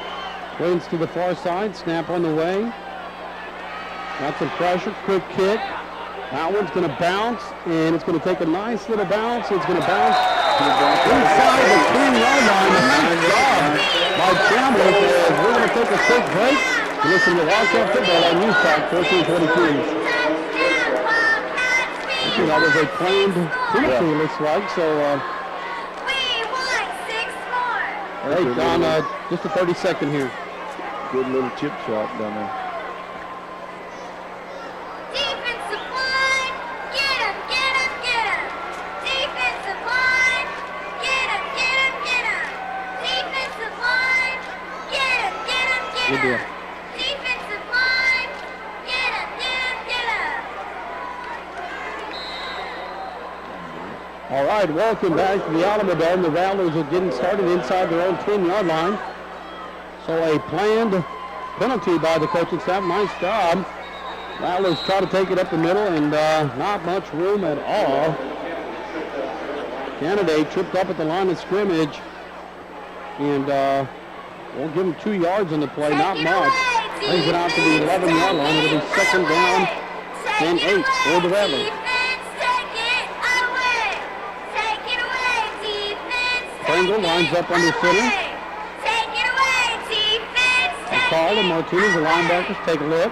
Twins to the far side. Snap on the way. Got some pressure. Quick kick. That one's going to bounce, and it's going to take a nice little bounce. It's going to bounce inside the 10-yard line. Nice job by Chambliss. We're going to take a quick break. Listen to Wildcat Football on News Talk 1422. Actually, that was a planned penalty, looks like. So, hey, Don, just a 30-second here. Good little chip shot down there. Defensive line, get him, get him, get him. Defensive line, get him, get him, get him. Defensive line, get him, get him, get him. Good deal. Defensive line, get him, get him, get him. All right, welcome back to the Alamodome. The Rattlers are getting started inside their own 10-yard line. So a planned penalty by the coaching staff. Nice job. Rattlers try to take it up the middle, and not much room at all. Kennedy tripped up at the line of scrimmage, and we'll give him 2 yards on the play, not much. Brings it out to the 11-yard line. It'll be 2nd down and 8 for the Rattlers. Pringle lines up under center. Call and Martinez, the linebackers, take a look.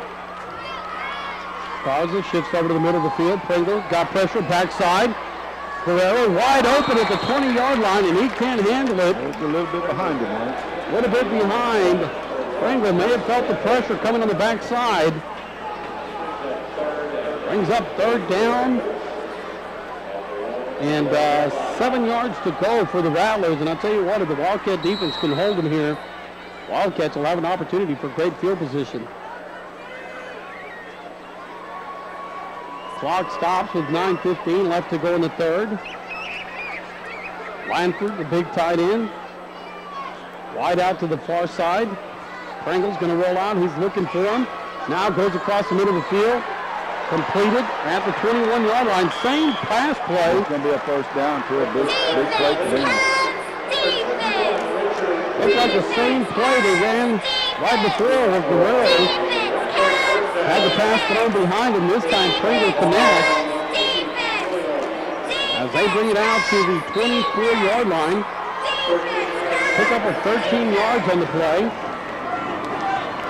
Garza shifts over to the middle of the field. Pringle got pressure, backside. Guerrero wide open at the 20-yard line, and he can't handle it. It's a little bit behind him, right? A little bit behind. Pringle may have felt the pressure coming on the backside. Brings up 3rd down. And 7 yards to go for the Rattlers. And I'll tell you what, if the Wildcat defense can hold them here, Wildcats will have an opportunity for great field position. Clock stops with 9:15 left to go in the 3rd. Lanford, the big tight end. Wide out to the far side. Pringle's going to roll out. He's looking for him. Now goes across the middle of the field. Completed at the 21-yard line. Same pass play. It's going to be a 1st down to a big play for them. Looks like the same play they ran right before with Guerrero. Had the pass thrown behind him. This time Pringle connects. As they bring it out to the 24-yard line. Pick up a 13 yards on the play.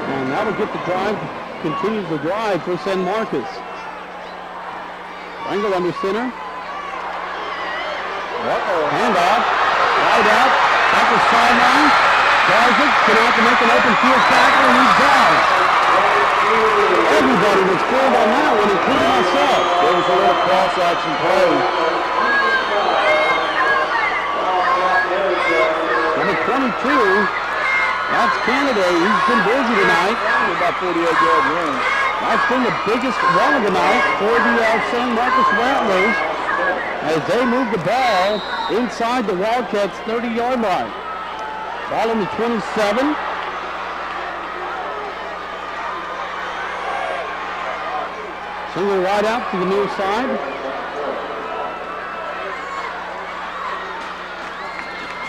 And that'll get the drive, continues the drive for San Marcos. Pringle under center. Handoff. Wide out. Back the sideline. Garza cannot to make an open field tackle, and he's down. Everybody was fooled on that one, including myself. There was a little cross-action play. Number 22, that's Kennedy. He's been busy tonight. About 48-yard run. That's been the biggest run of the night for the San Marcos Rattlers as they move the ball inside the Wildcats' 30-yard line. Ball in the 27. Single wide out to the near side.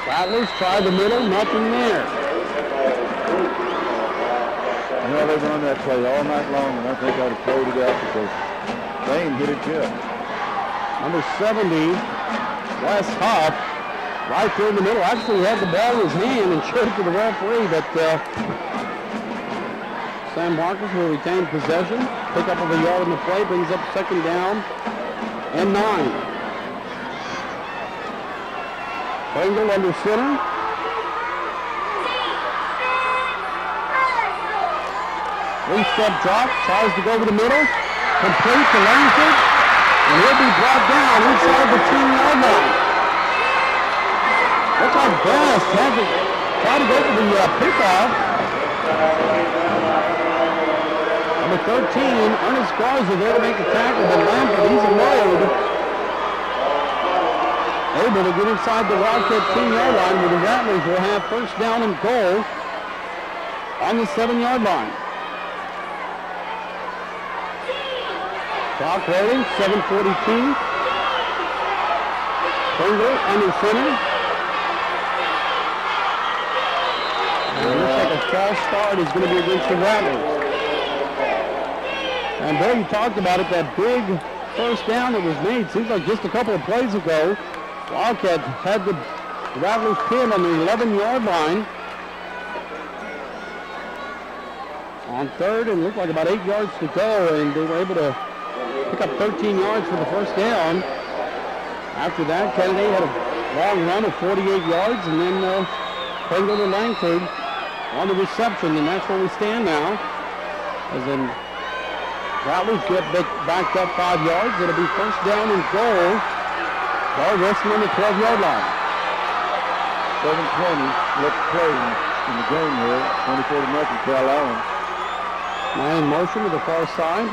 Rattlers try the middle, nothing there. You know, they've run that play all night long, and I think I'd have played it out because they ain't hit it yet. Number 70, Wes Huff, right there in the middle. Actually had the ball in his hand and showed it to the referee, but San Marcos will retain possession. Pick up of a yard in the play, brings up second down and 9. Pringle under center. Three-step drop, tries to go over the middle, complete to Langford, and he'll be brought down inside the 10-yard line. Looks like Best had to try to go for the pickoff. Number 13, Ernest Garza there to make the tackle, but Langford, he's alone. Able to get inside the Wildcat 10-yard line where the Rattlers will have first down and goal on the 7-yard line. Clock rolling, 7:42. Pringle under center. And it looks like a false start is going to be against the Rattlers. And Bill, you talked about it, that big first down that was made. Seems like just a couple of plays ago, Wildcats had the Rattlers pinned on the 11-yard line. On third, and looked like about 8 yards to go, and they were able to pick up 13 yards for the first down. After that, Kennedy had a long run of 48 yards, and then Pringle to Langford on the reception, and that's where we stand now. As in, Rattlers get backed up 5 yards. It'll be first down and goal. Ball resting on the 12-yard line. 7:20 left to play in the game here. 24-0 Cal Allen. Now in motion to the far side.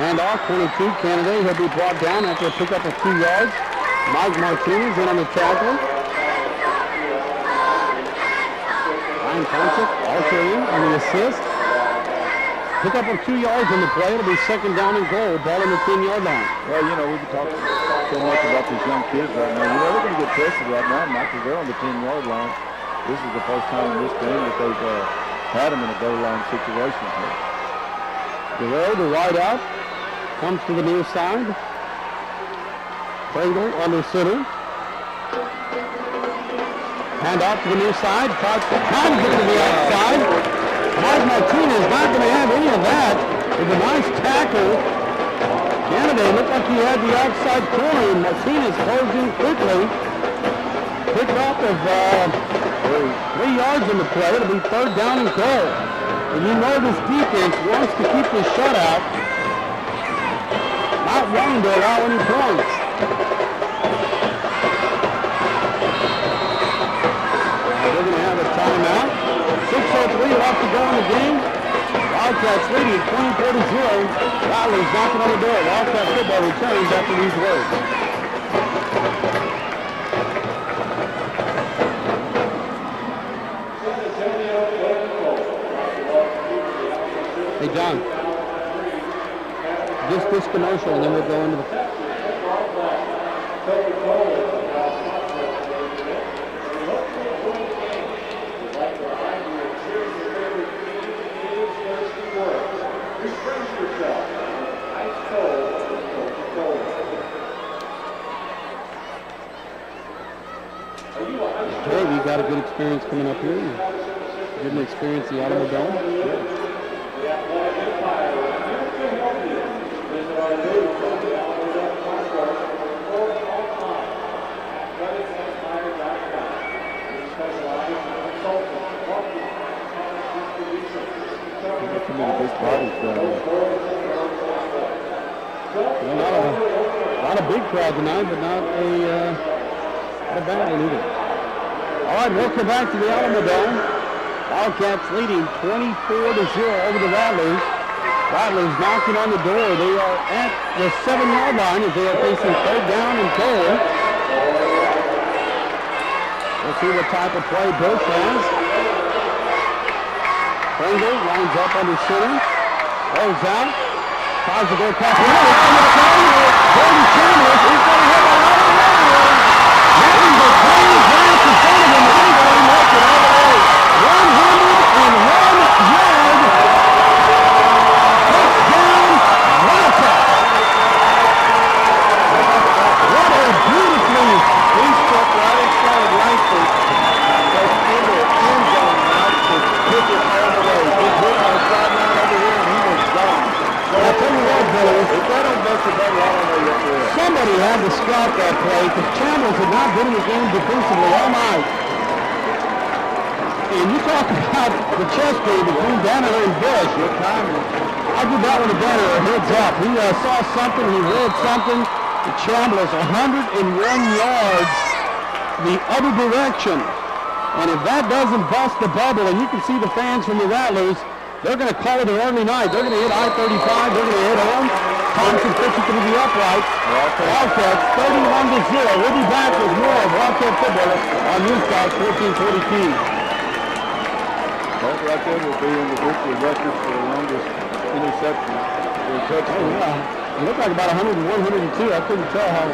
Hand off, 22, Kennedy. He'll be brought down after a pickup of 2 yards. Mike Martinez in on the tackle. Ryan Ponchik also in on the assist. Pickup of 2 yards in the play. It'll be second down and goal. Ball in the 10-yard line. Well, you know, we've been talking so much about these young kids right now. You know, they're going to get tested right now, Mike, because they're on the 10-yard line. This is the first time in this game that they've had them in a goal line situation. Guerrero, the wide out, comes to the near side. Pringle under center. Hand off to the near side. Trying to get to the outside. Mike Martinez not going to have any of that. With a nice tackle. Kennedy looked like he had the outside corner, and Martinez closed in quickly. Picked up of 3 yards in the play. It'll be third down and goal. And you know this defense wants to keep this shutout, not wanting to allow any points. They're going to have a timeout. 6:03 left to go in the game. Wildcats leading 24-0. Rattlers knocking on the door. Wildcat football returns after these words. Hey, John. Just this commercial, and then we'll go into the... Hey, you got a good experience coming up here. You didn't experience the Automobile? Yeah. Well, not a big crowd tonight, but not a bad one either. All right, welcome back to the Alamo Dome. Wildcats leading 24-0 over the Rattlers. Rattlers knocking on the door. They are at the 7-yard line as they are facing third down and goal. We'll see what type of play Bush has. Pringle lines up under center. Rolls out. Tries to go past the Jordan Chandler is going to hit a lot of Rattlers. Having the clean pass in front of him. And going to make it all the way. 101 yard. Touchdown, Wildcats. What a beautifully. He struck right in front of Langford. Goes into the end zone now to kick it all the way. He's hitting on the sideline over here, and he was gone. I'll tell you what, Billy. If that don't bust the bubble, I don't know what will. Somebody had to scout that play because Chandler had not been in the game defensively all night. And you talk about the chess game between Danaher and Bush. Good timing. I did that one to Danaher, heads up. He saw something, he read something. The Chandler's 101 yards the other direction. And if that doesn't bust the bubble, and you can see the fans from the Rattlers, they're going to call it an early night. They're going to hit I-35. They're going to hit home. Thompson puts it to the upright. Wildcats 31-0. We'll be back with more of Wildcat football on Newscast 1442. That right there will be in the victory record for the longest interception for a touchdown. Oh, yeah. It looked like about 101, 102. I couldn't tell how.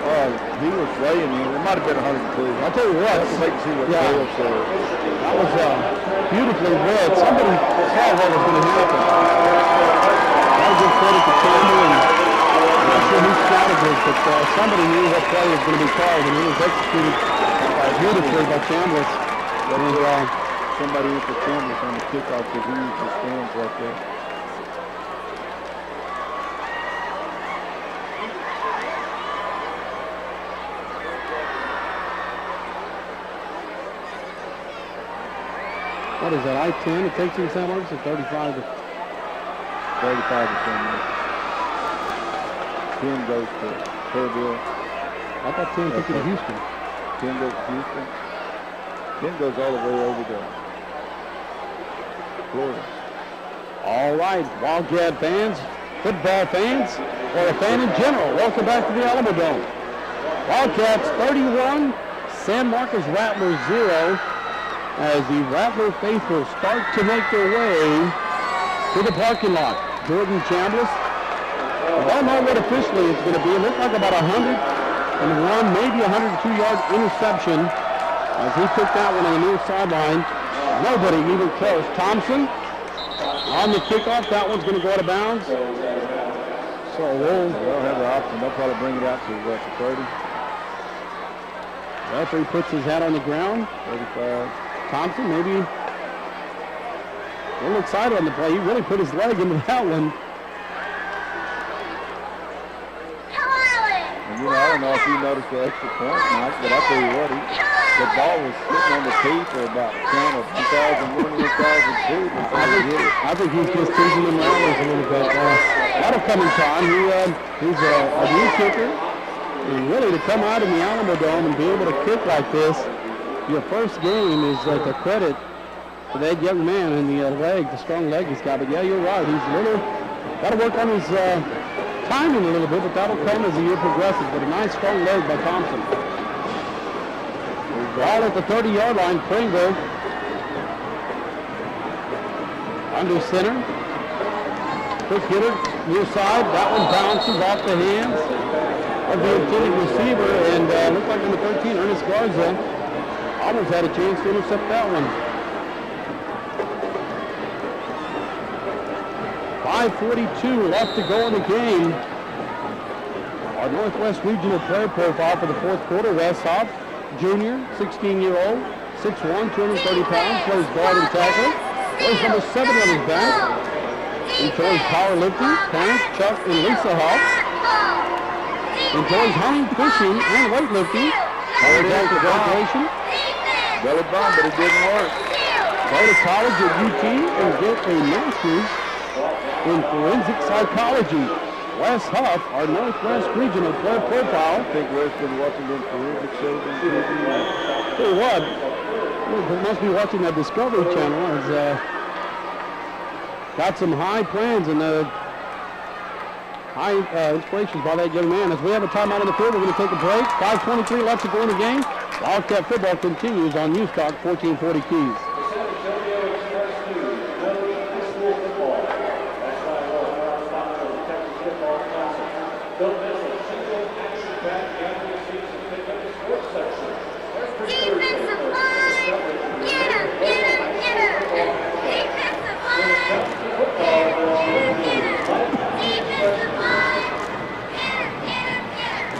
He was weighing in. It might have been 102. I'll tell you what. Let's wait and see what Yeah. Caleb says. That was beautifully read. Somebody saw what was going to happen. That was good credit to Campbell, and I'm not sure who scouted this, but somebody knew what play was going to be called, and it was executed beautifully by Campbell. And Somebody went to Campbell on the kickoff because he used the stands right there. what is that, I-10? It takes you to San Marcos at 35 to 35 to San Marcos. 10 goes to Kerrville. I thought 10 took you to Houston. 10 goes to Houston. 10 goes all the way over to Florida. All right, Wildcat fans, football fans, or a fan in general, welcome back to the Alamo Dome. Wildcats 31, San Marcos Rattlers 0, as the Rattler faithful start to make their way to the parking lot. Jordan Chambliss, I don't know what officially it's going to be. It looks like about 101, maybe 102-yard interception, as he took that one on the near sideline. Nobody even close. Thompson on the kickoff. That one's going to go out of bounds. So They'll have the option. They'll probably bring it out to what, the 30? referee puts his hat on the ground. 35. Thompson maybe a little excited on the play. He really put his leg into that one. And I don't know if you noticed the extra point, Mike, but I'll tell you what, the ball was sitting on the tee for about 2001, 2002 before he hit it. I think he's just teasing the Rattlers a little bit. That'll come in time. He's a new kicker. And really to come out in the Alamo Dome and be able to kick like this, your first game is the credit for that young man and the leg, the strong leg he's got. But yeah, you're right. He's a little, got to work on his timing a little bit, but that'll come as the year progresses. But a nice strong leg by Thompson. Ball at the 30-yard line. Pringle under center. Quick hitter, near side. That one bounces off the hands of the intended receiver, and looks like number 13, Ernest Garza, almost had a chance to intercept that one. 5:42 left to go in the game. Our Northwest Regional player profile for the fourth quarter. Wes Hoff, junior, 16-year-old, 6'1", 230 pounds, plays guard and tackle. Plays number 7 on his back. Enjoys powerlifting. Parents Chuck and Lisa Hoff. Enjoys hunting, fishing, and weightlifting. College after graduation. Belly bump, but it didn't work. Go to college at UT and get a master's in forensic psychology. Wes Huff, our Northwest Regional player profile. I think Wes been watching them terrific shows on TV. Tell you what, you must be watching that Discovery Channel. Has got some high plans and high inspirations by that young man. As we have a timeout on the field, we're going to take a break. 5:23 left to go in the game. Wildcat football continues on News Talk 1440 Keys. Defensive line, get him, get him, get him. Defensive line, get him, get him, get him. Defensive line, get him, get him, get him.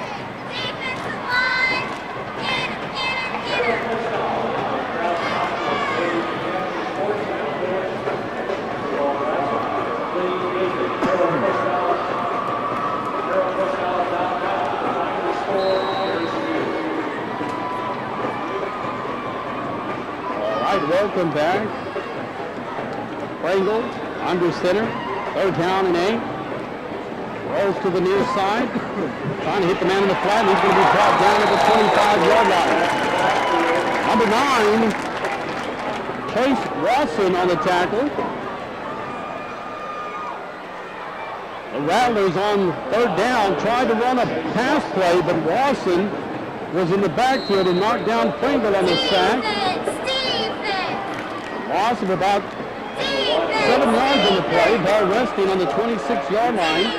Defensive line, get him, get him, get him. Welcome back. Pringle under center. Third down and 8. Rolls to the near side. Trying to hit the man in the flat, and he's going to be brought down at the 25-yard line. Number 9, Chase Rawson on the tackle. The Rattlers on third down tried to run a pass play, but Rawson was in the backfield and knocked down Pringle on the sack. Loss of about 7 yards on the play. Ball resting on the 26-yard line.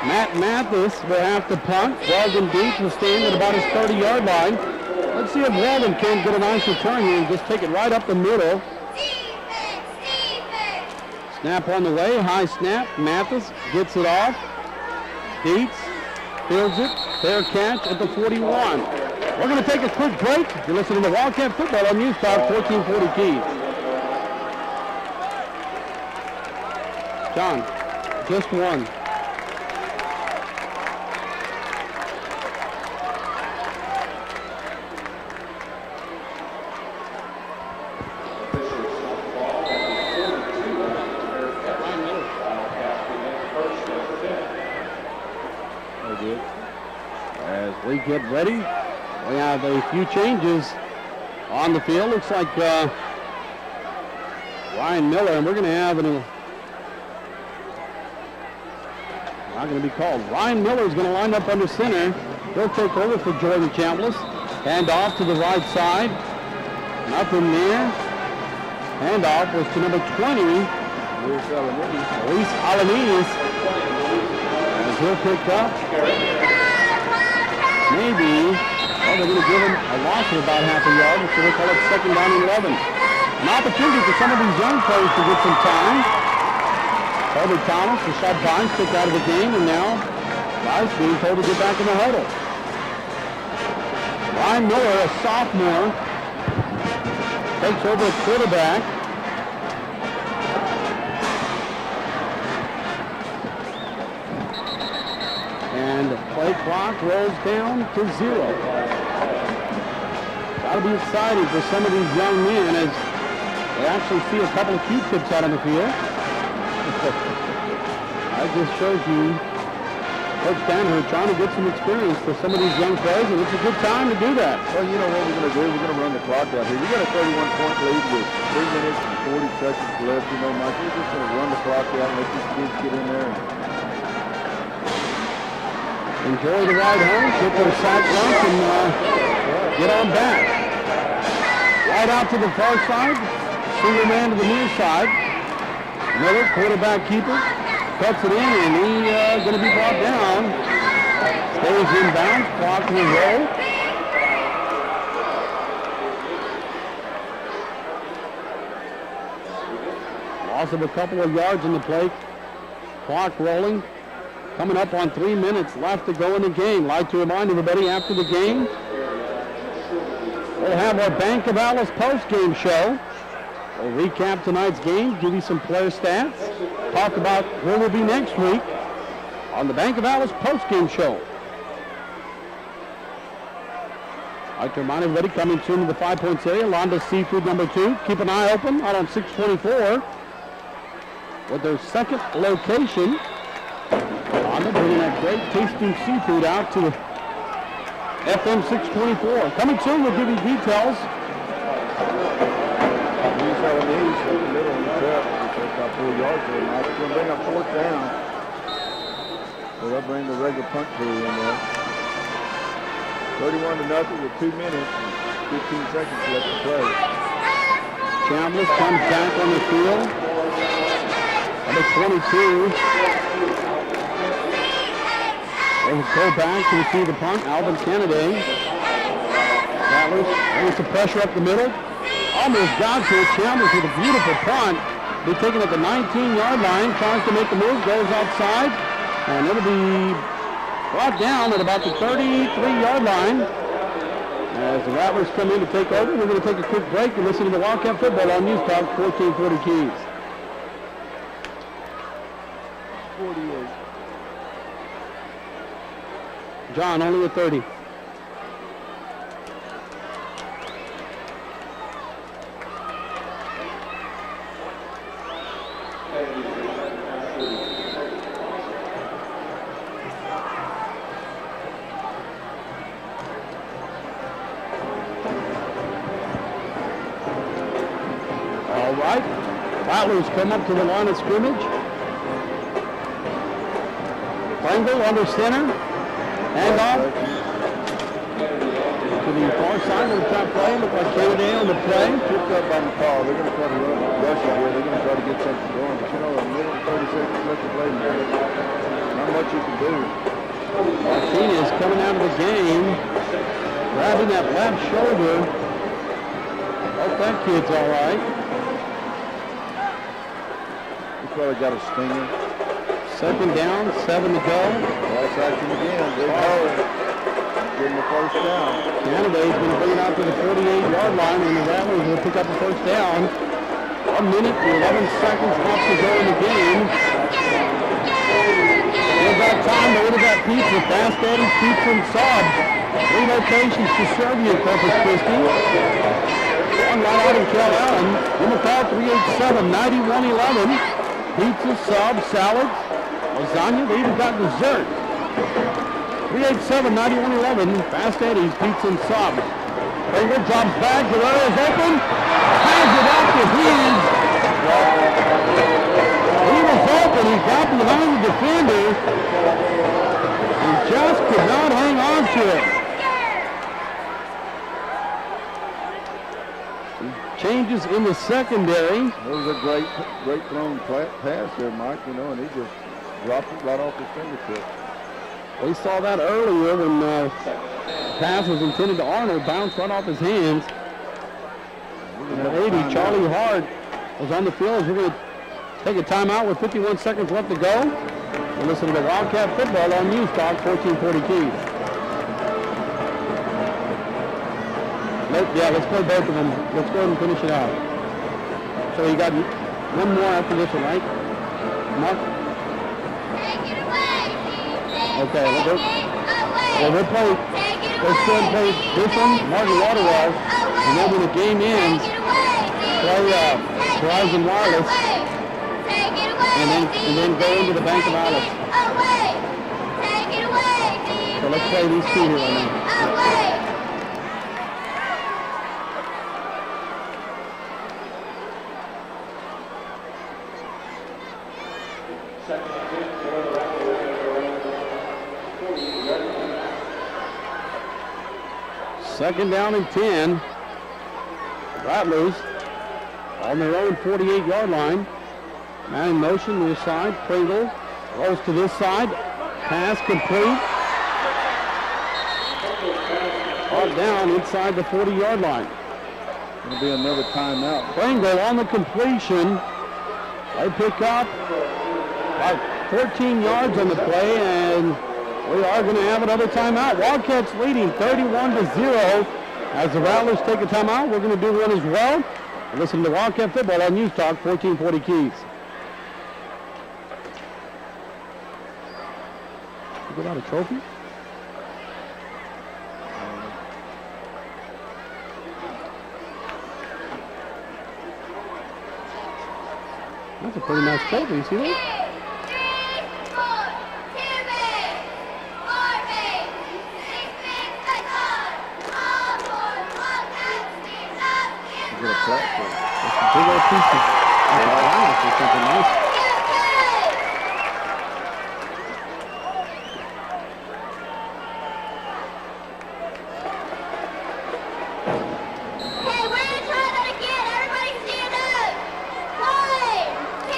Matt Mathis will have to punt. Walden Deep will stand at about his 30-yard line. Let's see if Walden can get a nice return here and just take it right up the middle. Snap on the way. High snap. Mathis gets it off. Dietz fields it. Fair catch at the 41. We're going to take a quick break. You're listening to Wildcat Football on News Talk 1440 Keys. John, just one. As we get ready, we have a few changes on the field. Looks like Ryan Miller, and we're going to have not going to be called. Ryan Miller is going to line up under center. He'll take over for Jordan Chambliss. Hand off to the right side. Nothing there. Hand off was to number 20, Luis Alanis. And he'll pick up. Maybe, well, they're going to give him a loss of about half a yard, so they call it second down and 11. An opportunity for some of these young players to get some time. Colby Thomas, Rashad Barnes kicked out of the game, and now guys being told to get back in the huddle. Ryan Miller, a sophomore, takes over at quarterback. And the play clock rolls down to 0. Got to be exciting for some of these young men as they actually see a couple of Q-tips out on the field. That just shows you Coach Danaher trying to get some experience for some of these young players, and it's a good time to do that. Well, you know what we're going to do? We're going to run the clock out here. We got a 31-point lead with 3 minutes and 40 seconds left. You know, Mike, we're just going to run the clock out and let these kids get in there. Enjoy the ride home, get their sack lunch, and get on back. Right out to the far side, single man to the near side. Miller, quarterback keeper, cuts it in, and he's going to be brought down. Stays inbound, clock will roll. Loss of a couple of yards in the play. Clock rolling. Coming up on 3 minutes left to go in the game. Like to remind everybody, after the game, we'll have our Bank of Alice post-game show. We'll recap tonight's game, give you some player stats, talk about where we'll be next week on the Bank of Alice post-game show. I'd like to remind everybody, coming soon to the 5 Points area, Londa's Seafood number 2. Keep an eye open out on 624 with their second location they're bringing that great tasting seafood out to the FM 624. Coming soon, we'll give you details. He's on the east, in the middle of the trap. It's about 4 yards there, Mike. It's going to bring up 4th down. So they'll bring the regular punt crew in there. 31-0 with 2 minutes and 15 seconds left to play. Chambliss comes back on the field. Number 22. They go back to receive the punt. Alvin Kennedy. Rattlers brings the pressure up the middle. Almost got to it. Chambliss with a beautiful punt. They're taking it at the 19-yard line. Tries to make the move. Goes outside. And it'll be brought down at about the 33-yard line. As the Rattlers come in to take over, we're going to take a quick break and listen to the Wildcat football on News Talk 1440 Keys. 48. John, only a 30. All right. Rattlers come up to the line of scrimmage. Pringle under center. Hand off to the far side of the top play. Look like Kennedy on the play. Picked up on the call. They're going to try to rush it here. They're going to try to get something going. But you know, a minute and 30 seconds left to play, man. Not much you can do. Martinez coming out of the game, grabbing that left shoulder. Hope that kid's all right. He's probably got a stinger. 2nd down, 7 to go. Last action again. Big hole. Getting the first down. Kennedy's going to bring it out to the 48-yard line, and the Rattlers will pick up the first down. 1 minute and 11 seconds left to go in the game. We've got time to order that pizza. Fast Eddie's Pizza and Subs. 3 locations to serve you in Corpus Christi. One right out in Cal Allen. Give them a call, 387-9111. Pizza, subs, salads, lasagna. They even got dessert. 387-9111. Fast Eddie's Pizza and Subs. Pringle drops back. Guerrero is open. Has it out to his. He was open. He got behind the defender. He just could not hang on to it. Changes in the secondary. That was a great thrown pass there, Mike, you know, and he just dropped it right off his fingertips. We saw that earlier when the pass was intended to Arnold, bounced right off his hands. Number 80, Charlie Hart, was on the field. We're going to take a timeout with 51 seconds left to go. We'll listen to the Wildcat football on News Talk 1440 Keys. Let's play both of them. Let's go ahead and finish it out. So you got one more after this one, right? Mark? Take it away, Okay, we'll play. Let's go ahead and play this one, Martin Waterwell, and then when the game ends, play Verizon Wireless, and then go into the Bank of Alice. So let's play these two here right now. Second down and 10. Rattlers on their own 48-yard line. Man in motion to the side. Pringle rolls to this side. Pass complete. Brought down inside the 40-yard line. It'll be another timeout. Pringle on the completion. They pick up about 14 yards on the play, and we are going to have another timeout. Wildcats leading 31-0. As the Rattlers take a timeout, we're going to do one as well. And listen to Wildcat football on News Talk 1440 Keys. You got out a trophy? That's a pretty nice trophy. You see that? platform. It's a big old piece of glass or something nice. Hey, we're gonna try that again. Everybody stand up. 1, 2,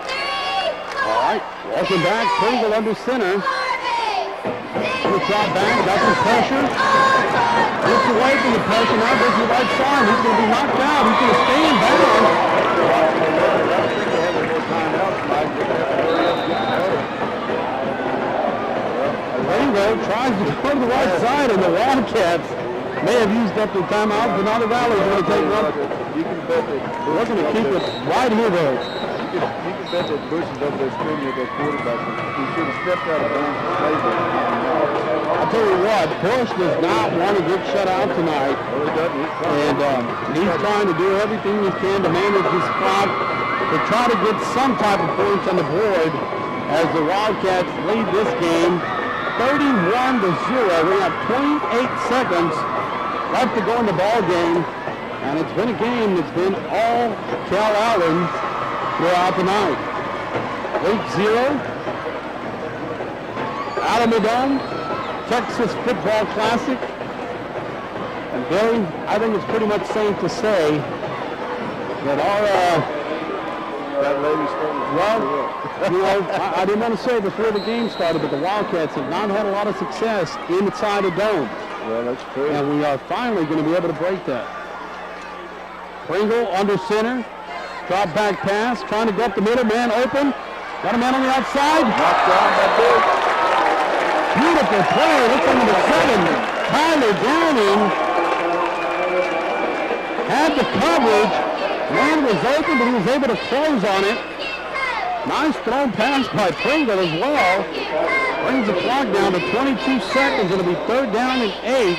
3, 4. All right, welcome back. Pringle under center. Good drop back, got some pressure. Gets away from the pressure, now goes to the right side. He's going to be knocked out. He's going to stay in bounds. Pringle tries to go to the right side, and the Wildcats may have used up their timeout, but now the Valley's going to take one. You can bet that We're going to keep it right here, though. you can bet that Bush is over there screaming at that quarterback. He should have stepped out of bounds and played it. I'll tell you what, Bush does not want to get shut out tonight. Well, he doesn't. And he's trying to do everything he can to manage his clock, to try to get some type of points on the board as the Wildcats lead this game 31-0. We have 28 seconds left to go in the ball game, and it's been a game that's been all Cal Allen throughout the night. Week 0, Alamodome, Texas Football Classic. And Billy, I think it's pretty much safe to say that our, That lady started. well, you know, I didn't want to say before the game started, but the Wildcats have not had a lot of success inside a dome. Well, that's true. And we are finally going to be able to break that. Pringle under center. Drop back pass. Trying to go up the middle. Man open. Got a man on the outside. Knocked down by Bush. Beautiful play. Look at number 7. Tyler Downing had the coverage. Man was open, but he was able to close on it. Nice thrown pass by Pringle as well. Brings the clock down to 22 seconds. It'll be 3rd down and 8.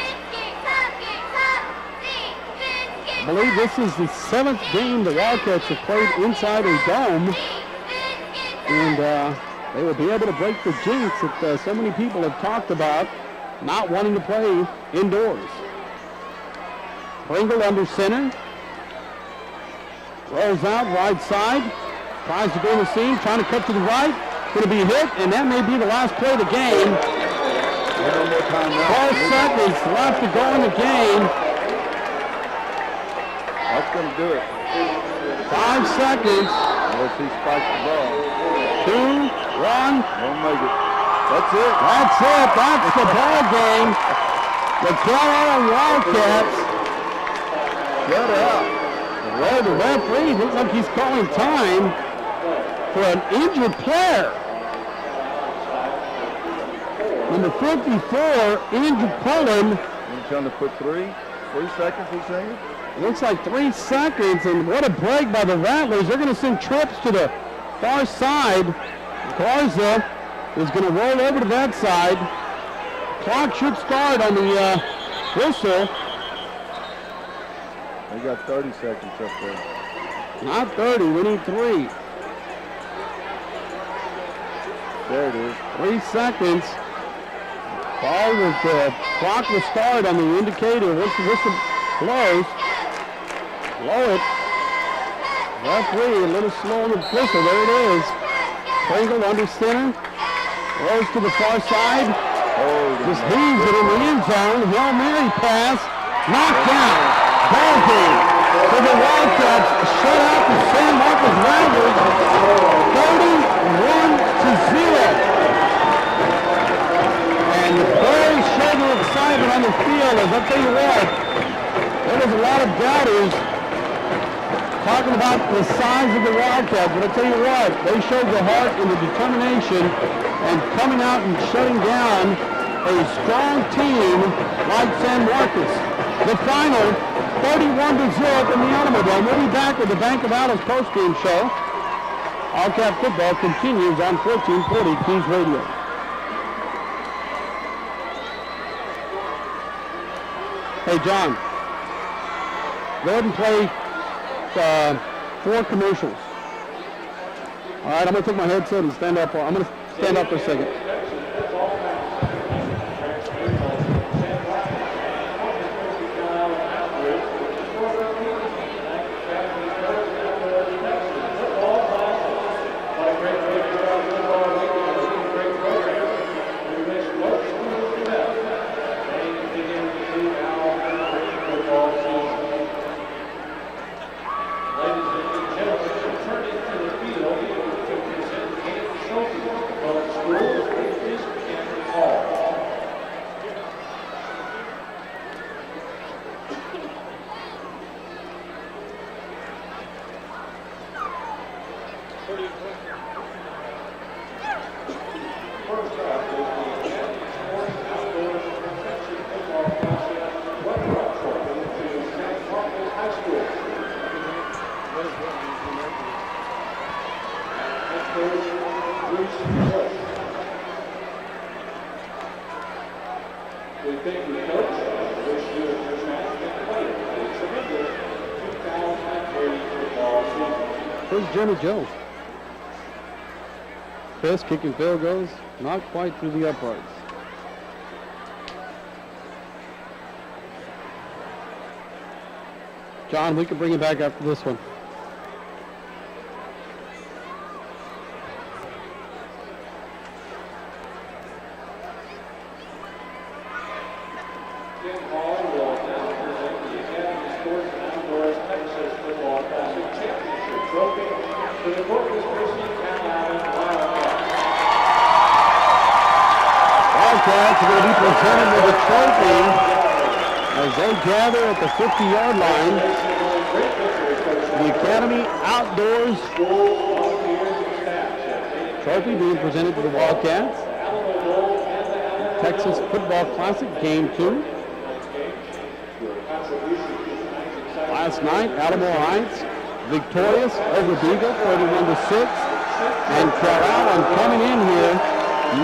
I believe this is the 7th game the Wildcats have played inside a dome. And they will be able to break the jinx that so many people have talked about, not wanting to play indoors. Pringle under center. Rolls out right side. Tries to go in the seam, trying to cut to the right. Going to be hit, and that may be the last play of the game. 12 seconds left to go in the game. That's going to do it. 5 seconds. Unless he spikes the ball. 2, 1. Won't make it. That's it. That's it. That's the ball game. The Carolina Wildcats. Shut out. Well, the referee looks like he's calling time for an injured player. Number 54, Andrew Pullen. You trying to put 3 seconds, he's saying? Looks like 3 seconds, and what a break by the Rattlers. They're going to send trips to the far side. Garza is going to roll over to that side. Clock should start on the whistle. They got 30 seconds up there. Not 30, we need 3. There it is. 3 seconds. Ball with the clock will start on the indicator. Once the whistle blows, blow it. Referee a little slow on the whistle. There it is. Pringle under center. Rolls to the far side. Just heaves it in the end zone. Hail Mary pass. Knocked out. Ball game. So the Wildcats shut out the San Marcos Rattlers 31-0. And the players showed their excitement on the field. As I'll tell you what, there was a lot of doubters talking about the size of the Wildcats. But I'll tell you what, they showed the heart and the determination and coming out and shutting down a strong team like San Marcos. The final, 31-0 from the Alamodome. We'll be back with the Bank of Alice postgame show. Wildcat football continues on 1440 Keys Radio. Hey, John, go ahead and play 4 commercials. All right, I'm going to take my headset and stand up. I'm going to stand up for a second. First up is the Academy Sports Outdoors Protection Football Classic runner-up trophy to San Marcos High School. Head coach Bruce Bush. We thank you, Coach, and wish you and your staff and players a tremendous 2003 football season. Here's Jimmy Joe. Fisk kicking field goals, not quite through the uprights. John, we can bring it back after this one. Jim Hall will now present the Academy Sports and Outdoors Texas Football Classic Championship Trophy to the Corpus Christi Cal Allen Wildcats. Wildcats are going to be presented with a trophy as they gather at the 50-yard line. The Academy Outdoors trophy being presented to the Wildcats. Texas Football Classic Game 2. Last night, Alamo Heights victorious over Beagle, 31-6. And Cal Allen coming in here,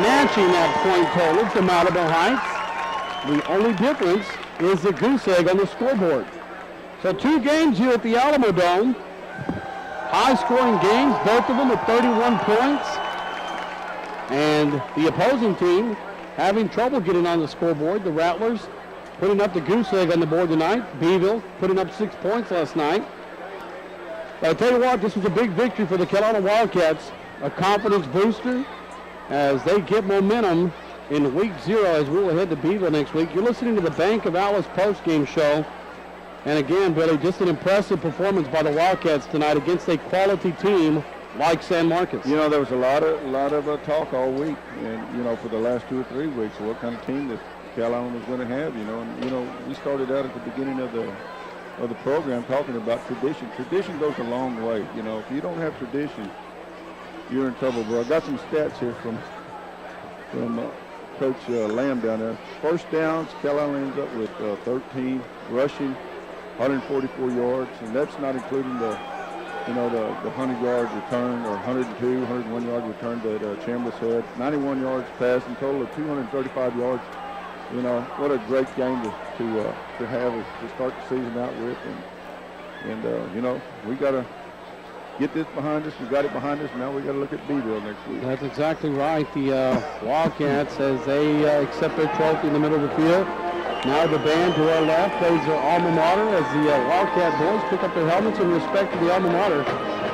matching that point total from Alamo Heights. The only difference is the goose egg on the scoreboard. So 2 games here at the Alamo Dome. High-scoring games, both of them with 31 points. And the opposing team having trouble getting on the scoreboard. The Rattlers putting up the goose egg on the board tonight. Beeville putting up 6 points last night. But I'll tell you what, this was a big victory for the Kelowna Wildcats. A confidence booster as they get momentum in week 0 as we'll head to Beeville next week. You're listening to the Bank of Alice postgame show. And again, Billy, just an impressive performance by the Wildcats tonight against a quality team like San Marcos. You know, there was a lot of talk all week, and you know, for the last 2 or 3 weeks, what kind of team that Cal Allen was going to have. You know, and you know, we started out at the beginning of the program talking about tradition. Tradition goes a long way. You know, if you don't have tradition, you're in trouble. Bro, I got some stats here from Coach Lamb down there. First downs, Cal Allen ends up with 13 rushing, 144 yards, and that's not including the 100-yard return or 102, 101-yard return that Chambliss had. 91 yards passing, total of 235 yards. You know, what a great game to have to start the season out with. And you know, we got to get this behind us. We got it behind us. Now we got to look at Beeville next week. That's exactly right. The Wildcats, as they accept their trophy in the middle of the field. Now the band to our left plays their alma mater as the Wildcat boys pick up their helmets in respect to the alma mater.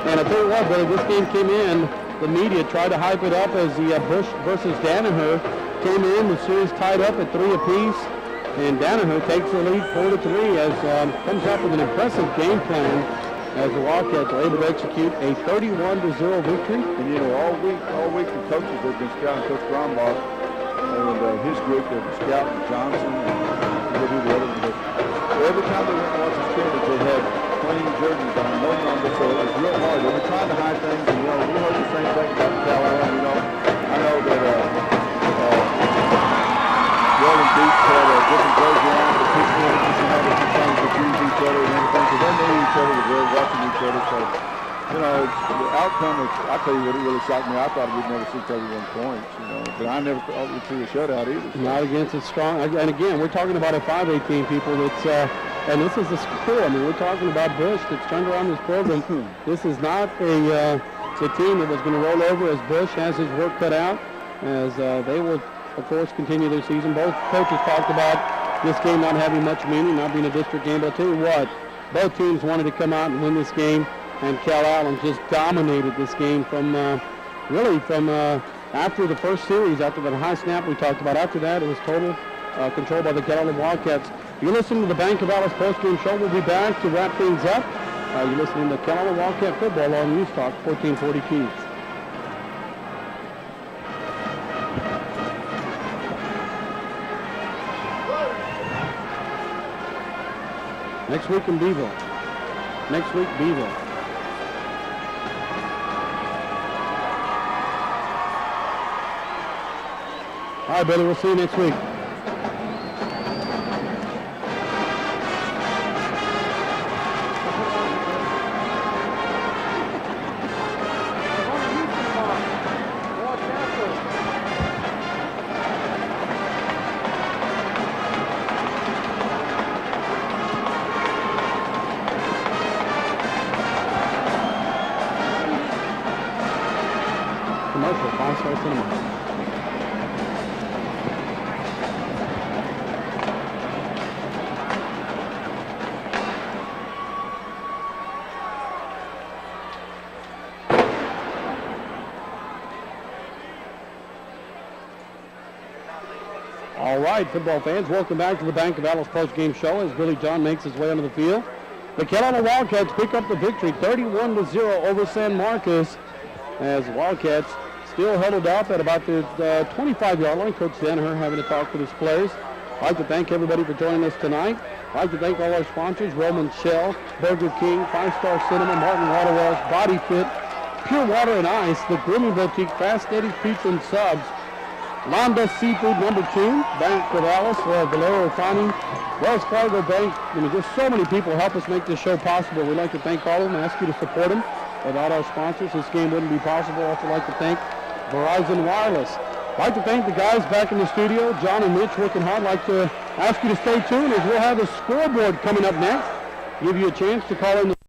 And I tell you what, Billy, this game came in. The media tried to hype it up as the Bush versus Danaher came in. The series tied up at 3 apiece. And Danaher takes the lead 4-3 as comes up with an impressive game plan as the Wildcats are able to execute a 31-0 victory. And you know, all week the coaches have been scouting Coach Brombach and his group. They've been scouting Johnson and the other ones. Every time they went and watched the scrimmage, they had clean jerseys on, no numbers, so it was real hard. They were trying to hide things, and you know, we heard the same thing about Cal Allen. You know, I know that Roland Beach had a different jersey on, the two teams, you know, they sometimes confuse each other and everything, so they knew each other was there watching each other. So, you know, the outcome is, I tell you what, it really shocked me. I thought we'd never see 31 points, you know, but I never thought we'd see a shutout either. So. Not against a strong, and again, we're talking about a 5A team, people, that's, and this is the score. I mean, we're talking about Bush that's turned around this program. This is not a team that was going to roll over as Bush has his work cut out, as they will, of course, continue their season. Both coaches talked about this game not having much meaning, not being a district game, but I'll tell you what, both teams wanted to come out and win this game, and Cal Allen just dominated this game from after the first series, after the high snap we talked about. After that, it was total control by the Cal Allen Wildcats. You're listening to the Bank of Alice postgame show. We'll be back to wrap things up. You're listening to Cal Allen Wildcat football on News Talk 1440 Keys. Next week in Beeville. Next week, Beeville. All right, Billy, we'll see you next week. Commercial, 5-star cinema. All right, football fans, welcome back to the Bank of Alice post-game show as Billy John makes his way onto the field. The Kelowna Wildcats pick up the victory 31-0 over San Marcos as Wildcats still huddled up at about the 25-yard line. Coach Danaher having to talk with his players. I'd like to thank everybody for joining us tonight. I'd like to thank all our sponsors, Roman Shell, Burger King, 5-Star Cinema, Martin Water Wash, Body Fit, Pure Water and Ice, The Grooming Boutique, Fast Eddie's Pizza and Subs, Londa Seafood #2, Bank of Alice, Valero Refining, Wells Fargo Bank. I mean, just so many people help us make this show possible. We'd like to thank all of them and ask you to support them. Without our sponsors, this game wouldn't be possible. I'd also like to thank Verizon Wireless. I'd like to thank the guys back in the studio, John and Mitch, working hard. I'd like to ask you to stay tuned as we'll have a scoreboard coming up next. Give you a chance to call in the